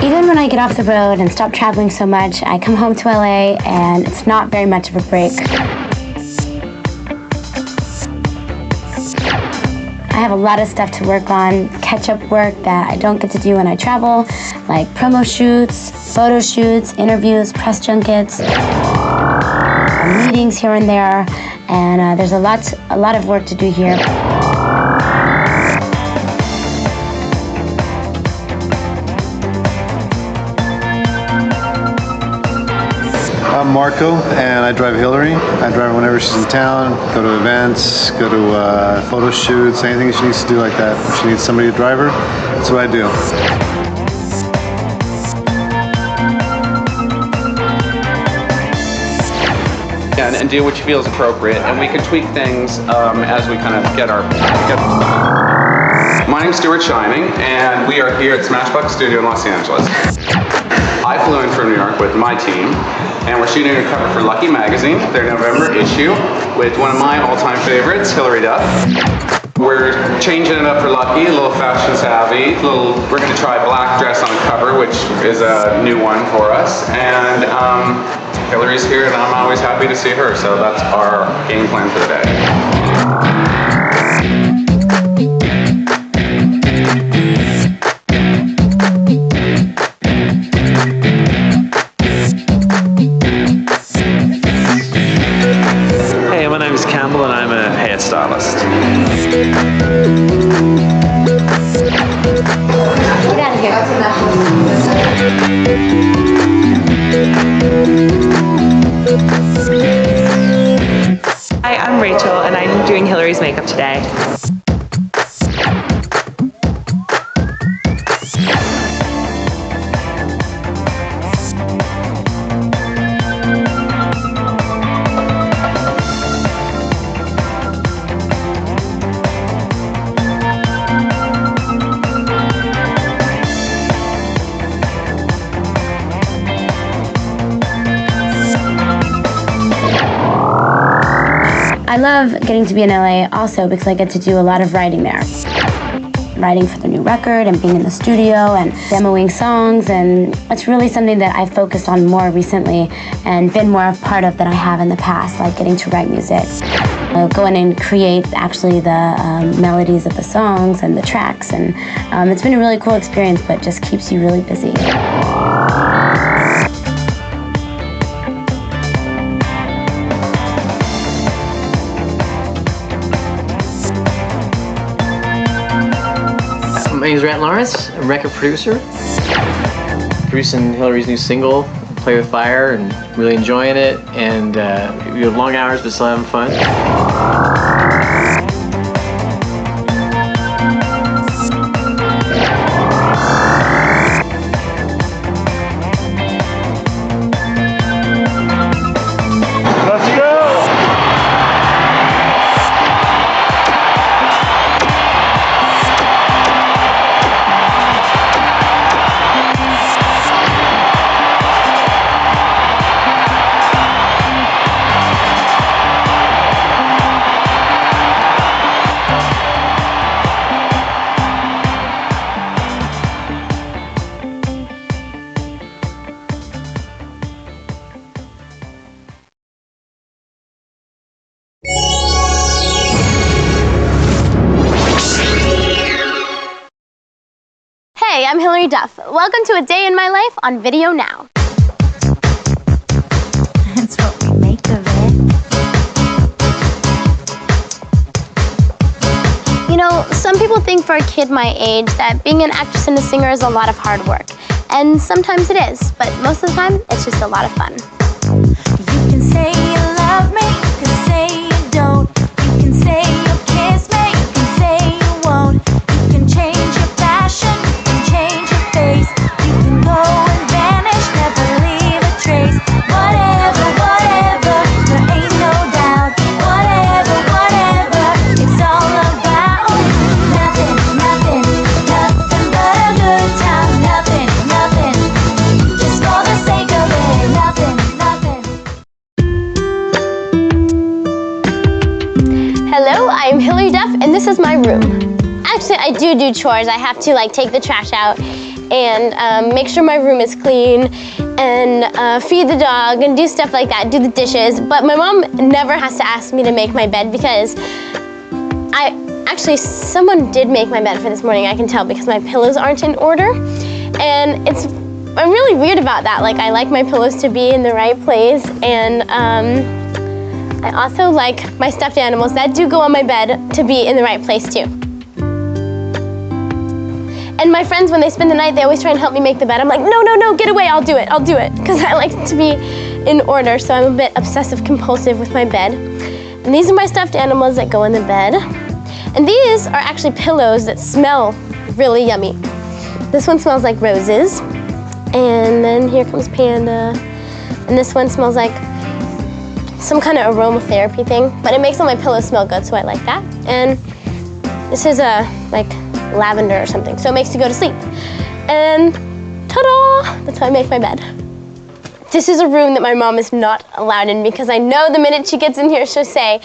Even when I get off the road and stop traveling so much, I come home to LA and it's not very much of a break. I have a lot of stuff to work on, catch-up work that I don't get to do when I travel, like promo shoots, photo shoots, interviews, press junkets, meetings here and there, and there's a lot of work to do here. I'm Marco, and I drive Hilary. I drive her whenever she's in town, go to events, go to photo shoots, anything she needs to do like that. If she needs somebody to drive her, that's what I do. And do what you feel is appropriate, and we can tweak things as we kind of get. My name's Stuart Shining, and we are here at Smashbox Studio in Los Angeles. I flew in from New York with my team, and we're shooting a cover for Lucky Magazine, their November issue, with one of my all-time favorites, Hilary Duff. We're changing it up for Lucky, a little fashion savvy. We're going to try black dress on cover, which is a new one for us. And Hilary's here, and I'm always happy to see her, so that's our game plan for the day. And I'm a hairstylist. Get out of here. Hi, I'm Rachel, and I'm doing Hilary's makeup today. I love getting to be in LA also because I get to do a lot of writing there. Writing for the new record and being in the studio and demoing songs, and it's really something that I've focused on more recently and been more a part of than I have in the past, like getting to write music. Go in and create actually the melodies of the songs and the tracks, and it's been a really cool experience, but just keeps you really busy. My name is Grant Lawrence, a record producer. Producing Hilary's new single, play with fire and really enjoying it. And you have long hours, but still having fun. Hey, I'm Hilary Duff. Welcome to a day in my life on Video Now. That's what we make of it. You know, some people think for a kid my age that being an actress and a singer is a lot of hard work. And sometimes it is, but most of the time, it's just a lot of fun. You can say you love me, you can say you don't. You can say you'll kiss me, you can say you won't. You can change your fashion, you can change your face. You can go and vanish, never leave a trace. Whatever, whatever, there ain't no doubt. Whatever, whatever, it's all about nothing, nothing, nothing but a good time. Nothing, nothing, just for the sake of it. Nothing, nothing. Hello, I'm Hilary Duff, and this is my room. Actually, I do chores. I have to like take the trash out and make sure my room is clean and feed the dog and do stuff like that, do the dishes. But my mom never has to ask me to make my bed because someone did make my bed for this morning, I can tell, because my pillows aren't in order. And I'm really weird about that. Like, I like my pillows to be in the right place, and I also like my stuffed animals that do go on my bed to be in the right place too. And my friends, when they spend the night, they always try and help me make the bed. I'm like, no, no, no, get away, I'll do it, because I like it to be in order, so I'm a bit obsessive compulsive with my bed. And these are my stuffed animals that go in the bed. And these are actually pillows that smell really yummy. This one smells like roses, and then here comes Panda, and this one smells like some kind of aromatherapy thing, but it makes all my pillows smell good, so I like that. And this is like lavender or something, so it makes you go to sleep. And ta-da! That's how I make my bed. This is a room that my mom is not allowed in because I know the minute she gets in here, she'll say,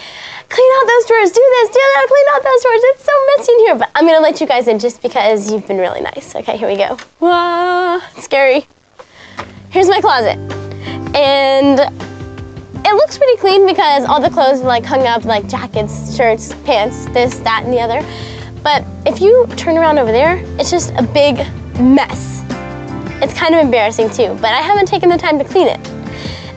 clean out those drawers, do this, do that, clean out those drawers. It's so messy in here, but I'm gonna let you guys in just because you've been really nice. Okay, here we go. Wah, scary. Here's my closet. And it looks pretty clean because all the clothes are like hung up, like jackets, shirts, pants, this, that, and the other. But if you turn around over there, it's just a big mess. It's kind of embarrassing too, but I haven't taken the time to clean it.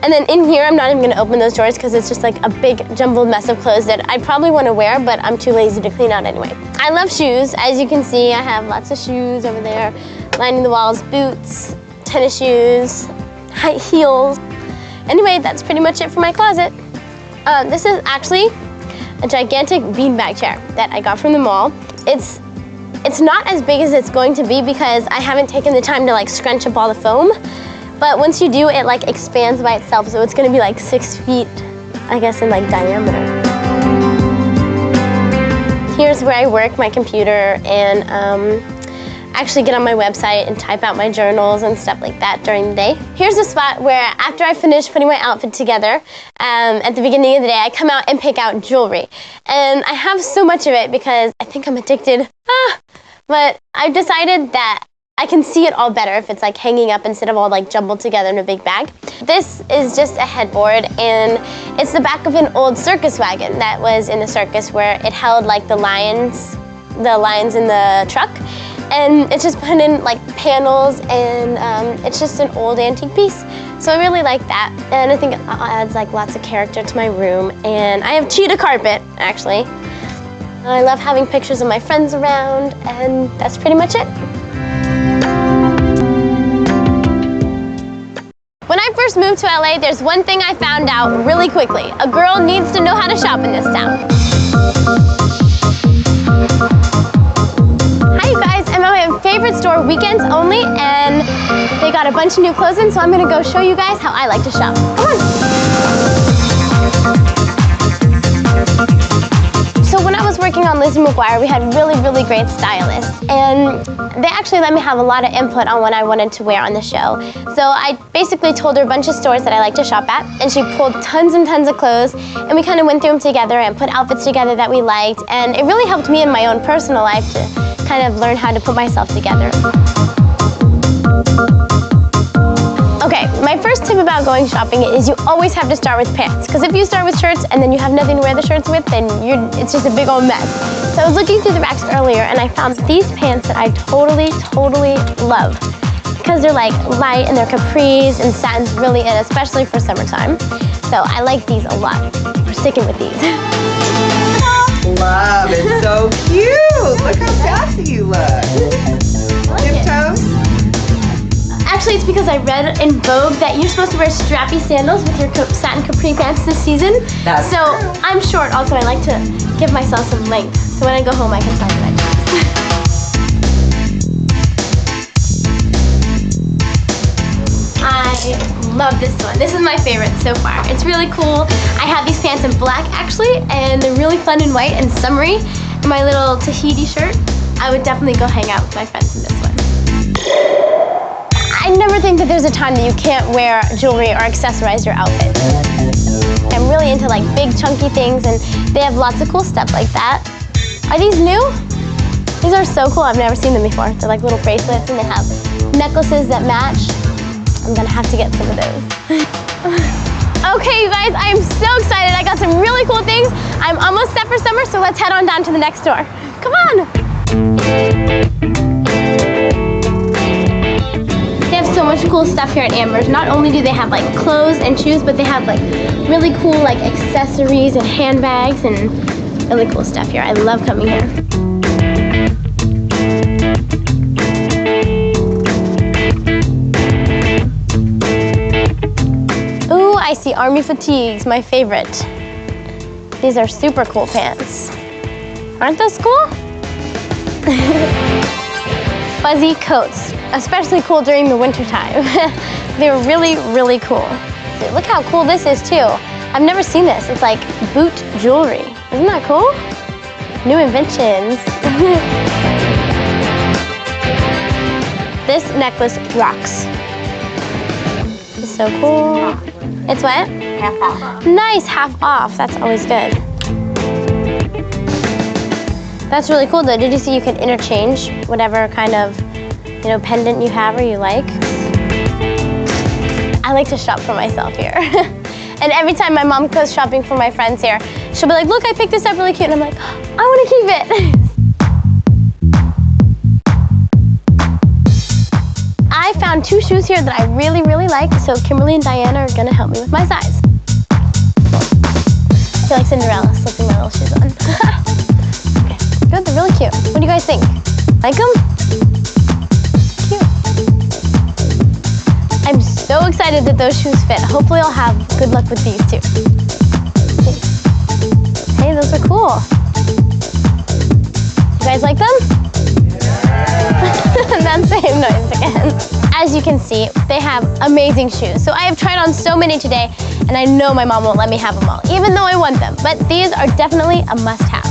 And then in here, I'm not even gonna open those drawers because it's just like a big jumbled mess of clothes that I probably wanna wear, but I'm too lazy to clean out anyway. I love shoes. As you can see, I have lots of shoes over there, lining the walls, boots, tennis shoes, high heels. Anyway, that's pretty much it for my closet. This is actually a gigantic beanbag chair that I got from the mall. It's not as big as it's going to be because I haven't taken the time to like scrunch up all the foam. But once you do, it like expands by itself, so it's gonna be like 6 feet, I guess, in like diameter. Here's where I work, my computer, and actually get on my website and type out my journals and stuff like that during the day. Here's a spot where after I finish putting my outfit together, at the beginning of the day, I come out and pick out jewelry. And I have so much of it because I think I'm addicted. But I've decided that I can see it all better if it's like hanging up instead of all like jumbled together in a big bag. This is just a headboard, and it's the back of an old circus wagon that was in the circus where it held like the lions in the truck. And it's just put in like panels, and it's just an old antique piece. So I really like that, and I think it adds like lots of character to my room. And I have cheetah carpet, actually. I love having pictures of my friends around, and that's pretty much it. When I first moved to LA, there's one thing I found out really quickly. A girl needs to know how to shop in this town. Hi you guys, I'm at my favorite store, weekends only, and they got a bunch of new clothes in, so I'm gonna go show you guys how I like to shop. Come on. So when I was working on Lizzie McGuire, we had really great stylists, and they actually let me have a lot of input on what I wanted to wear on the show. So I basically told her a bunch of stores that I like to shop at, and she pulled tons and tons of clothes, and we kind of went through them together and put outfits together that we liked, and it really helped me in my own personal life to kind of learn how to put myself together. Okay, my first tip about going shopping is you always have to start with pants, because if you start with shirts and then you have nothing to wear the shirts with, then it's just a big old mess. So I was looking through the racks earlier and I found these pants that I totally love, because they're like light and they're capris and satin's really in, especially for summertime. So I like these a lot. We're sticking with these. Love, it's so cute. Look how sassy you look. Tip toes? Actually, it's because I read in Vogue that you're supposed to wear strappy sandals with your satin capri pants this season. So I'm short also. I like to give myself some length. So when I go home, I can find my jeans. I love this one. This is my favorite so far. It's really cool. I have these pants in black actually, and they're really fun and white and summery. My little Tahiti shirt. I would definitely go hang out with my friends in this one. I never think that there's a time that you can't wear jewelry or accessorize your outfit. I'm really into like big chunky things, and they have lots of cool stuff like that. Are these new? These are so cool. I've never seen them before. They're like little bracelets and they have necklaces that match. I'm gonna have to get some of those. Okay, you guys, I am so excited. I got some really cool things. I'm almost set for summer, so let's head on down to the next store. Come on. So much cool stuff here at Amber's. Not only do they have like clothes and shoes, but they have like really cool like accessories and handbags and really cool stuff here. I love coming here. Ooh, I see army fatigues, my favorite. These are super cool pants. Aren't those cool? Fuzzy coats. Especially cool during the winter time. They're really cool. Dude, look how cool this is too. I've never seen this. It's like boot jewelry. Isn't that cool? New inventions. This necklace rocks. It's so cool. It's what? Half off. Nice, half off. That's always good. That's really cool though. Did you see you could interchange whatever kind of pendant you have or you like? I like to shop for myself here. And every time my mom goes shopping for my friends here, she'll be like, look, I picked this up really cute. And I'm like, I want to keep it. I found two shoes here that I really like, so Kimberly and Diana are gonna help me with my size. I feel like Cinderella slipping my little shoes on. Okay, good, they're really cute. What do you guys think? Like them? I'm so excited that those shoes fit. Hopefully I'll have good luck with these too. Hey, those are cool. You guys like them? That same noise again. As you can see, they have amazing shoes. So I have tried on so many today, and I know my mom won't let me have them all, even though I want them. But these are definitely a must-have.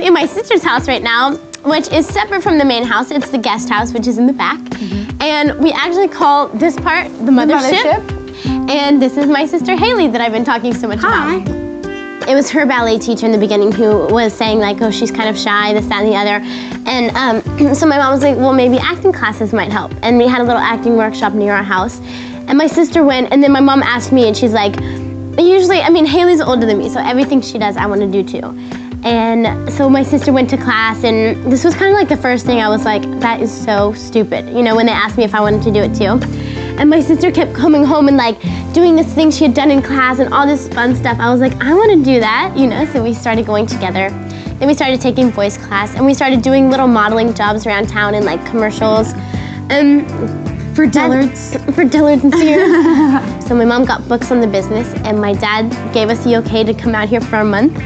In my sister's house right now, which is separate from the main house. It's the guest house, which is in the back. And we actually call this part the mothership. And this is my sister Haley that I've been talking so much about. It was her ballet teacher in the beginning who was saying like, oh, she's kind of shy, this, that, and the other. And so my mom was like, well, maybe acting classes might help. And we had a little acting workshop near our house. And my sister went, and then my mom asked me, and she's like, usually, I mean, Haley's older than me, so everything she does, I want to do too. And so my sister went to class, and this was kind of like the first thing I was like, that is so stupid, when they asked me if I wanted to do it too. And my sister kept coming home and like doing this thing she had done in class and all this fun stuff. I was like, I want to do that, you know, so we started going together. Then we started taking voice class and we started doing little modeling jobs around town in like commercials. For Dillard's. For Dillard's and Sears. So my mom got books on the business and my dad gave us the okay to come out here for a month.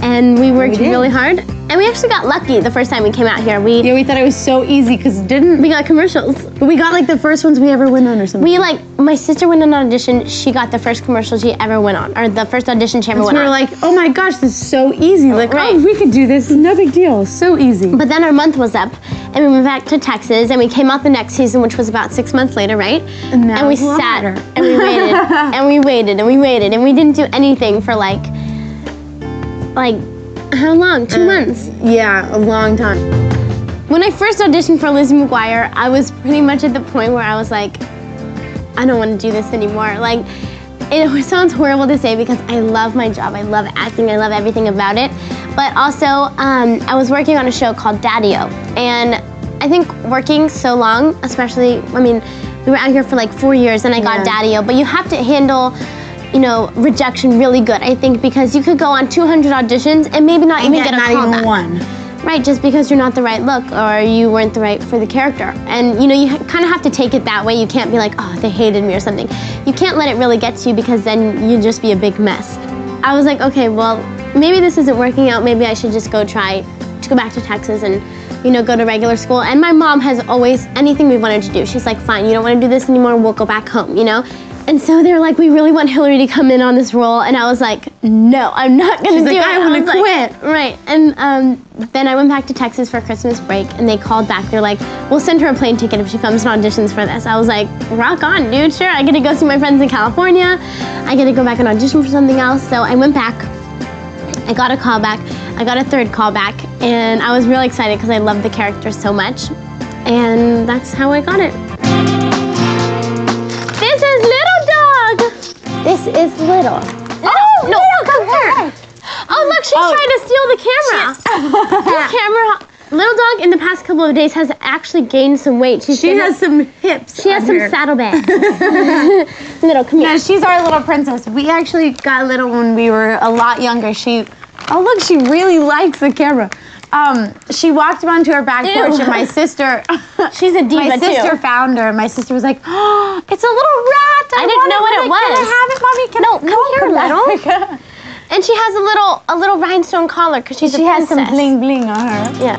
And we worked really hard. And we actually got lucky the first time we came out here. Yeah, we thought it was so easy because we got commercials. But we got like the first ones we ever went on or something. My sister went on an audition, she got the first commercial she ever went on, or the first audition she ever went on. We were like, oh my gosh, this is so easy. Like, oh, we could do this, no big deal, so easy. But then our month was up, and we went back to Texas, and we came out the next season, which was about 6 months later, right? And we sat, and we waited, and we waited, and we waited, and we didn't do anything for like how long? 2 months? Yeah, a long time. When I first auditioned for Lizzie McGuire, I was pretty much at the point where I was like, I don't want to do this anymore. Like, it sounds horrible to say because I love my job. I love acting. I love everything about it. But also, I was working on a show called Daddy-O. And I think working so long, especially, I mean, we were out here for like 4 years and I got Daddy-O. But you have to handle, you know, rejection really good, I think, because you could go on 200 auditions and maybe not even get a call back. One. Right, just because you're not the right look or you weren't the right for the character. And you know, you kind of have to take it that way. You can't be like, oh, they hated me or something. You can't let it really get to you because then you'd just be a big mess. I was like, okay, well, maybe this isn't working out. Maybe I should just go try to go back to Texas and, you know, go to regular school. And my mom has always, anything we wanted to do, she's like, fine, you don't want to do this anymore, we'll go back home, you know? And so they were like, we really want Hilary to come in on this role. And I was like, no, I'm not going to do it. I want to quit. Right. And then I went back to Texas for Christmas break and they called back. They're like, we'll send her a plane ticket if she comes and auditions for this. I was like, rock on, dude. Sure. I get to go see my friends in California. I get to go back and audition for something else. So I went back. I got a call back. I got a third call back. And I was really excited because I loved the character so much. And that's how I got it. This is Little Dog. This is Little. Oh, no, come here. Oh, look, she's trying to steal the camera. The camera. Little Dog in the past couple of days has actually gained some weight. She has some hips. She has some saddlebags. Little, come here. No, she's our little princess. We actually got Little when we were a lot younger. Oh look, she really likes the camera. She walked onto our back porch and my sister, she's a diva my sister found her. My sister was like, oh, it's a little rat. I didn't know what it was. Can I have it, Mommy? Come here, Little. And she has a little rhinestone collar because she's a princess. She has some bling bling on her. Yeah.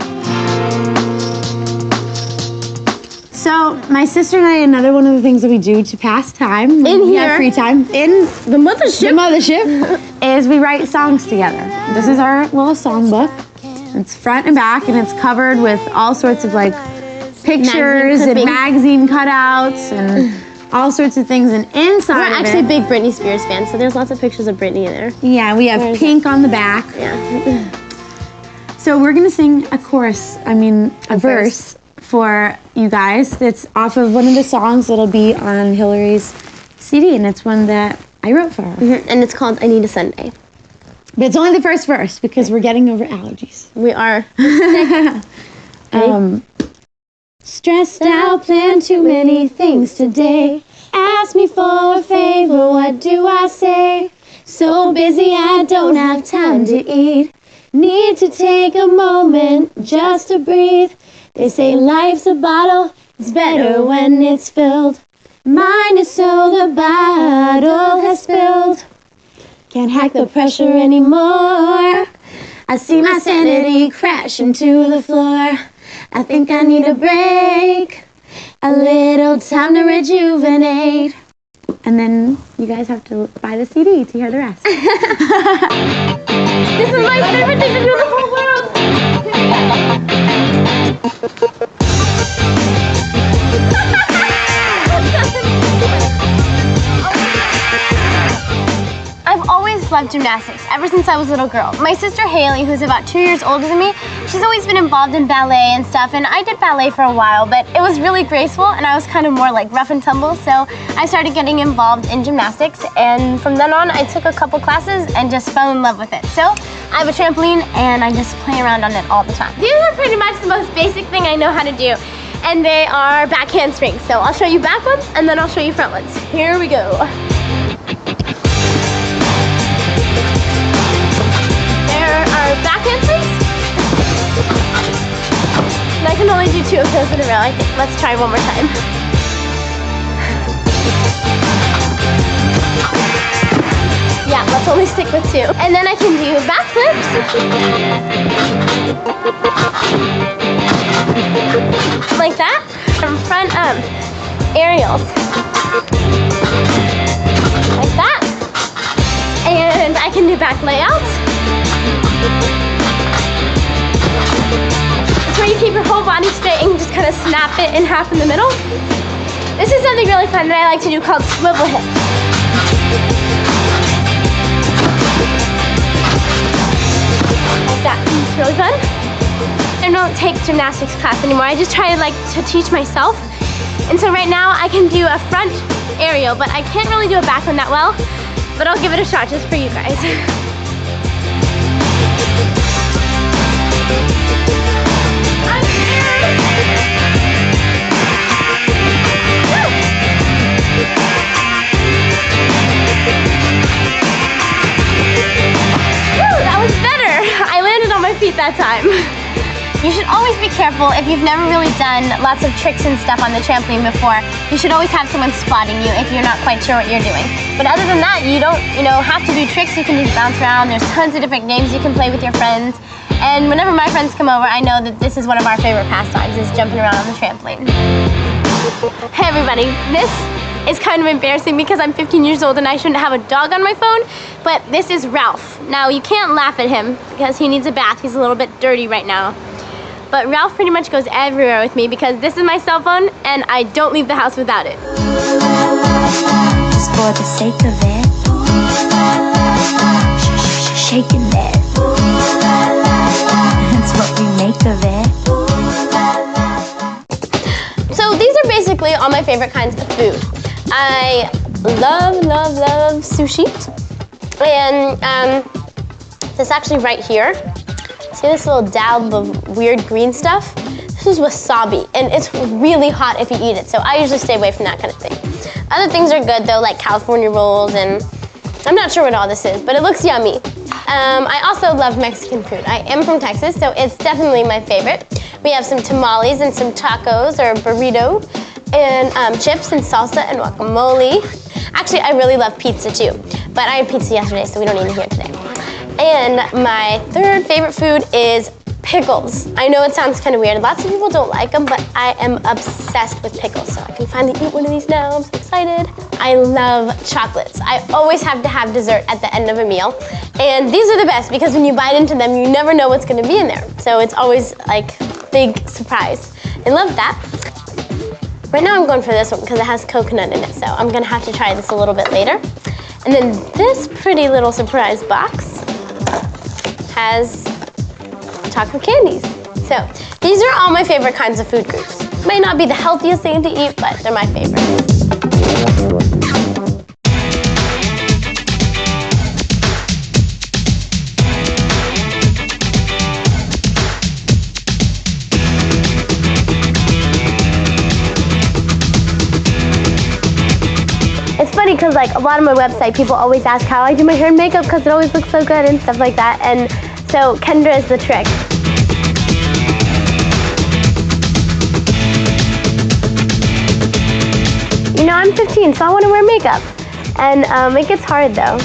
So my sister and I, another one of the things that we do to pass time when we have free time in the mothership, is we write songs together. This is our little songbook. It's front and back, and it's covered with all sorts of like pictures and magazine cutouts and all sorts of things. And inside we're actually big Britney Spears fans, so there's lots of pictures of Britney in there. Yeah, we have Pink on the back. Yeah. So we're gonna sing a chorus, a verse for you guys. It's off of one of the songs that'll be on Hilary's CD, and it's one that I wrote for her. And it's called I Need a Sunday. But it's only the first verse because we're getting over allergies. We are. Stressed out, plan too many things today. Ask me for a favor, what do I say? So busy I don't have time to eat. Need to take a moment just to breathe. They say life's a bottle, it's better when it's filled. Mine is so the bottle has spilled. Can't hack the pressure anymore. I see my sanity crash into the floor. I think I need a break, a little time to rejuvenate. And then you guys have to buy the CD to hear the rest. This is my favorite thing to do in the whole world. I've always loved gymnastics, ever since I was a little girl. My sister Haley, who's about 2 years older than me, she's always been involved in ballet and stuff, and I did ballet for a while, but it was really graceful, and I was kind of more like rough and tumble, so I started getting involved in gymnastics, and from then on, I took a couple classes and just fell in love with it. So I have a trampoline, and I just play around on it all the time. These are pretty much the most basic thing I know how to do, and they are back handsprings. So I'll show you back ones, and then I'll show you front ones. Here we go. 2 of those in a row, I think. Let's try one more time. Yeah, let's only stick with 2. And then I can do backflips. Like that. From front aerials. Like that. And I can do back layouts. It's where you keep your whole body straight and just kind of snap it in half in the middle. This is something really fun that I like to do called swivel hip. Like that. It's really fun. I don't take gymnastics class anymore. I just try to teach myself. And so right now I can do a front aerial, but I can't really do a back one that well. But I'll give it a shot just for you guys. That was better. I landed on my feet that time. You should always be careful if you've never really done lots of tricks and stuff on the trampoline before. You should always have someone spotting you if you're not quite sure what you're doing. But other than that, you don't, have to do tricks. You can just bounce around. There's tons of different games you can play with your friends. And whenever my friends come over, I know that this is one of our favorite pastimes, is jumping around on the trampoline. Hey everybody, this is kind of embarrassing because I'm 15 years old and I shouldn't have a dog on my phone, but this is Ralph. Now you can't laugh at him because he needs a bath. He's a little bit dirty right now. But Ralph pretty much goes everywhere with me because this is my cell phone and I don't leave the house without it. Just for the sake of it, shaking it. That's what we make of it. So these are basically all my favorite kinds of food. I love, love, love sushi. And this actually right here, see this little dab of weird green stuff? This is wasabi, and it's really hot if you eat it, so I usually stay away from that kind of thing. Other things are good though, like California rolls, and I'm not sure what all this is, but it looks yummy. I also love Mexican food. I am from Texas, so it's definitely my favorite. We have some tamales and some tacos or burrito, and chips and salsa and guacamole. Actually, I really love pizza too, but I had pizza yesterday, so we don't eat it here today. And my third favorite food is pickles. I know it sounds kind of weird. Lots of people don't like them, but I am obsessed with pickles. So I can finally eat one of these now. I'm so excited. I love chocolates. I always have to have dessert at the end of a meal. And these are the best because when you bite into them, you never know what's going to be in there. So it's always like big surprise. I love that. Right now I'm going for this one because it has coconut in it. So I'm going to have to try this a little bit later. And then this pretty little surprise box has chocolate candies. So these are all my favorite kinds of food groups. May not be the healthiest thing to eat, but they're my favorites. It's funny because like a lot of my website, people always ask how I do my hair and makeup because it always looks so good and stuff like that. And so Kendra is the trick. I'm 15, so I want to wear makeup. And it gets hard though.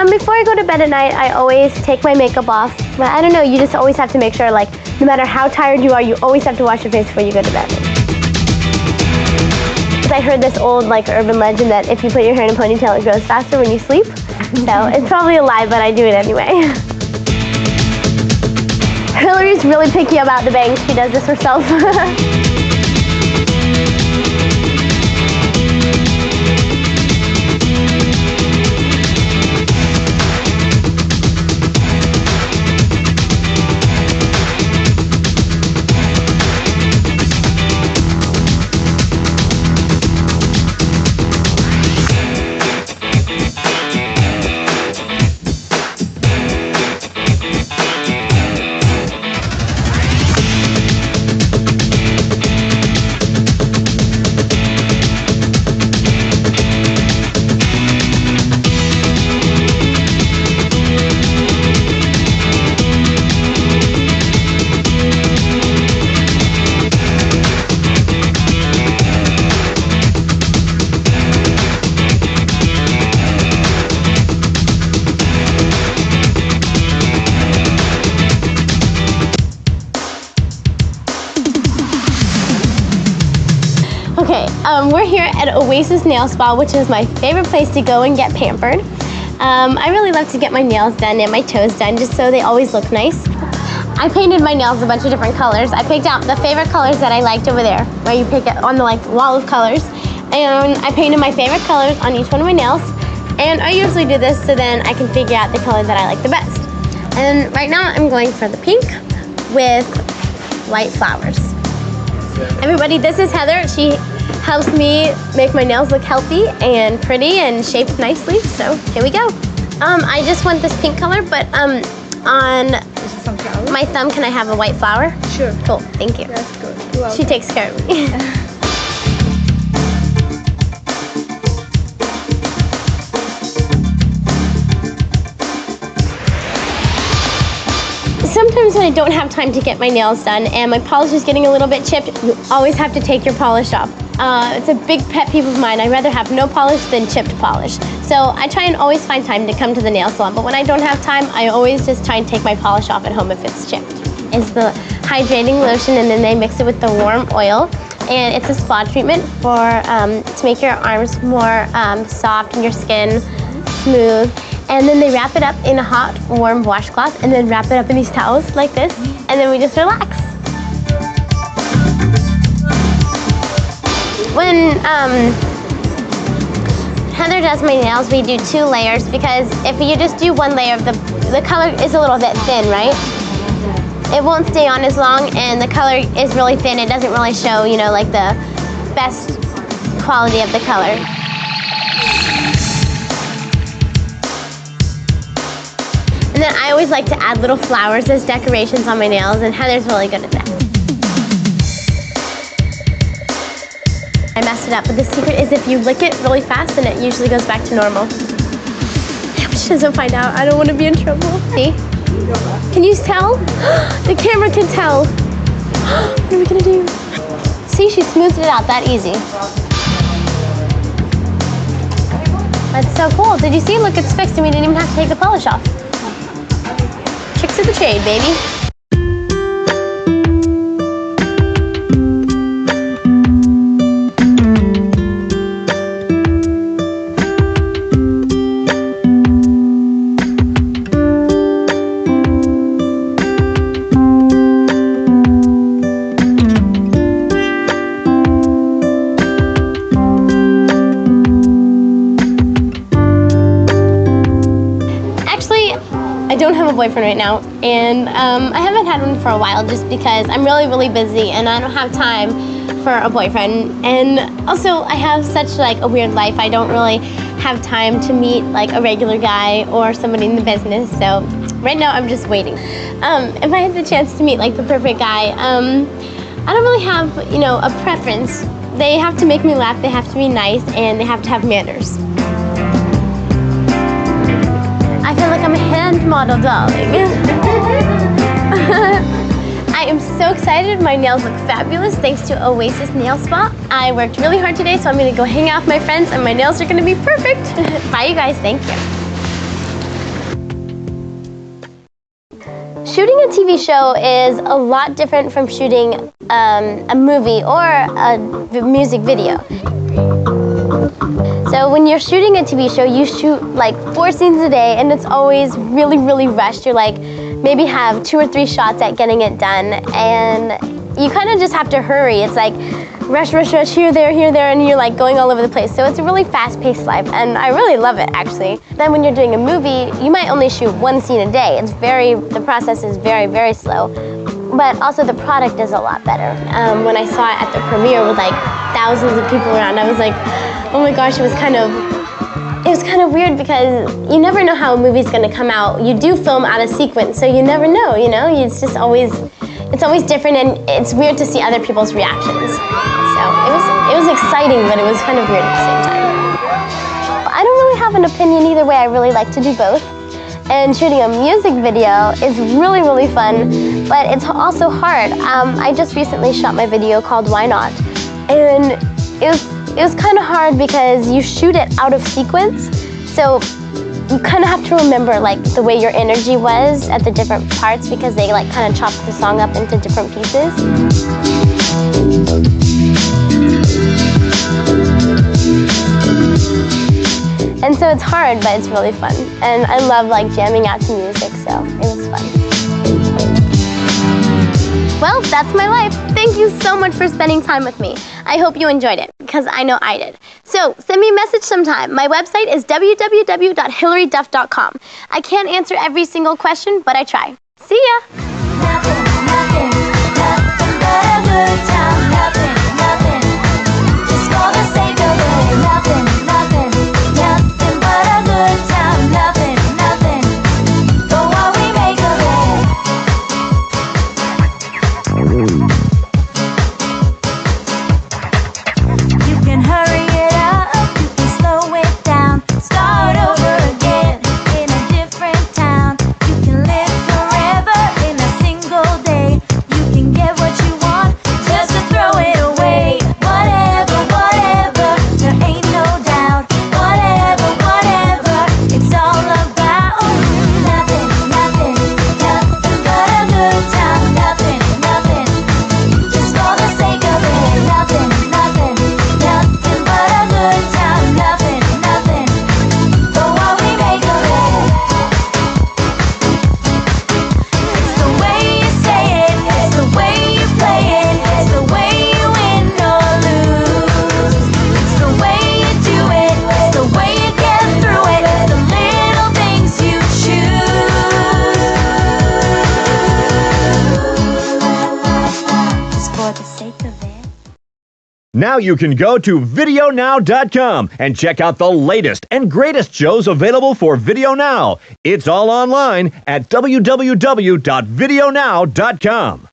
Before I go to bed at night, I always take my makeup off. But I don't know, you just always have to make sure, like, no matter how tired you are, you always have to wash your face before you go to bed. I heard this old, like, urban legend that if you put your hair in a ponytail, it grows faster when you sleep. So it's probably a lie, but I do it anyway. Hilary's really picky about the bangs. She does this herself. Okay, we're here at Oasis Nail Spa, which is my favorite place to go and get pampered. I really love to get my nails done and my toes done just so they always look nice. I painted my nails a bunch of different colors. I picked out the favorite colors that I liked over there, where you pick it on the wall of colors. And I painted my favorite colors on each one of my nails. And I usually do this so then I can figure out the color that I like the best. And right now I'm going for the pink with white flowers. Everybody, this is Heather. She helps me make my nails look healthy and pretty and shaped nicely. So here we go. I just want this pink color, but on my thumb, can I have a white flower? Sure. Cool, thank you. That's good. She takes care of me. Sometimes when I don't have time to get my nails done and my polish is getting a little bit chipped, you always have to take your polish off. It's a big pet peeve of mine. I'd rather have no polish than chipped polish. So I try and always find time to come to the nail salon, but when I don't have time, I always just try and take my polish off at home if it's chipped. It's the hydrating lotion, and then they mix it with the warm oil. And it's a spa treatment for to make your arms more soft and your skin smooth. And then they wrap it up in a hot, warm washcloth and then wrap it up in these towels like this. And then we just relax. When Heather does my nails, we do 2 layers because if you just do 1 layer, the color is a little bit thin, right? It won't stay on as long and the color is really thin. It doesn't really show, you know, like the best quality of the color. And then I always like to add little flowers as decorations on my nails, and Heather's really good at that. I messed it up, but the secret is if you lick it really fast, then it usually goes back to normal. I hope she doesn't find out. I don't want to be in trouble. See? Can you tell? The camera can tell. What are we gonna do? See, she smoothed it out that easy. That's so cool. Did you see? Look, it's fixed and we didn't even have to take the polish off. Tricks of the trade, baby. I don't have a boyfriend right now, and I haven't had one for a while just because I'm really busy and I don't have time for a boyfriend. And also I have such like a weird life. I don't really have time to meet like a regular guy or somebody in the business, so right now I'm just waiting. If I had the chance to meet like the perfect guy, I don't really have, you know, a preference. They have to make me laugh, they have to be nice, and they have to have manners. I feel like I'm a hand model, darling. I am so excited. My nails look fabulous thanks to Oasis Nail Spa. I worked really hard today, so I'm gonna go hang out with my friends and my nails are gonna be perfect. Bye, you guys. Thank you. Shooting a TV show is a lot different from shooting a movie or a music video. So when you're shooting a TV show, you shoot like 4 scenes a day and it's always really rushed. You're like, maybe have 2 or 3 shots at getting it done and you kind of just have to hurry. It's like rush, here, there, and you're like going all over the place. So it's a really fast-paced life and I really love it actually. Then when you're doing a movie, you might only shoot 1 scene a day. The process is very slow. But also the product is a lot better. When I saw it at the premiere with like thousands of people around, I was like, oh my gosh, it was kind of weird because you never know how a movie's gonna come out. You do film out of sequence, so you never know, you know? It's always different and it's weird to see other people's reactions. So it was exciting, but it was kind of weird at the same time. I don't really have an opinion either way. I really like to do both. And shooting a music video is really fun, but it's also hard. I just recently shot my video called Why Not? And it was kind of hard because you shoot it out of sequence, so you kind of have to remember like the way your energy was at the different parts because they like kind of chop the song up into different pieces. And so it's hard, but it's really fun. And I love like jamming out to music, so it was fun. Well, that's my life. Thank you so much for spending time with me. I hope you enjoyed it, because I know I did. So send me a message sometime. My website is www.hilaryduff.com. I can't answer every single question, but I try. See ya! Now you can go to videonow.com and check out the latest and greatest shows available for Video Now. It's all online at www.videonow.com.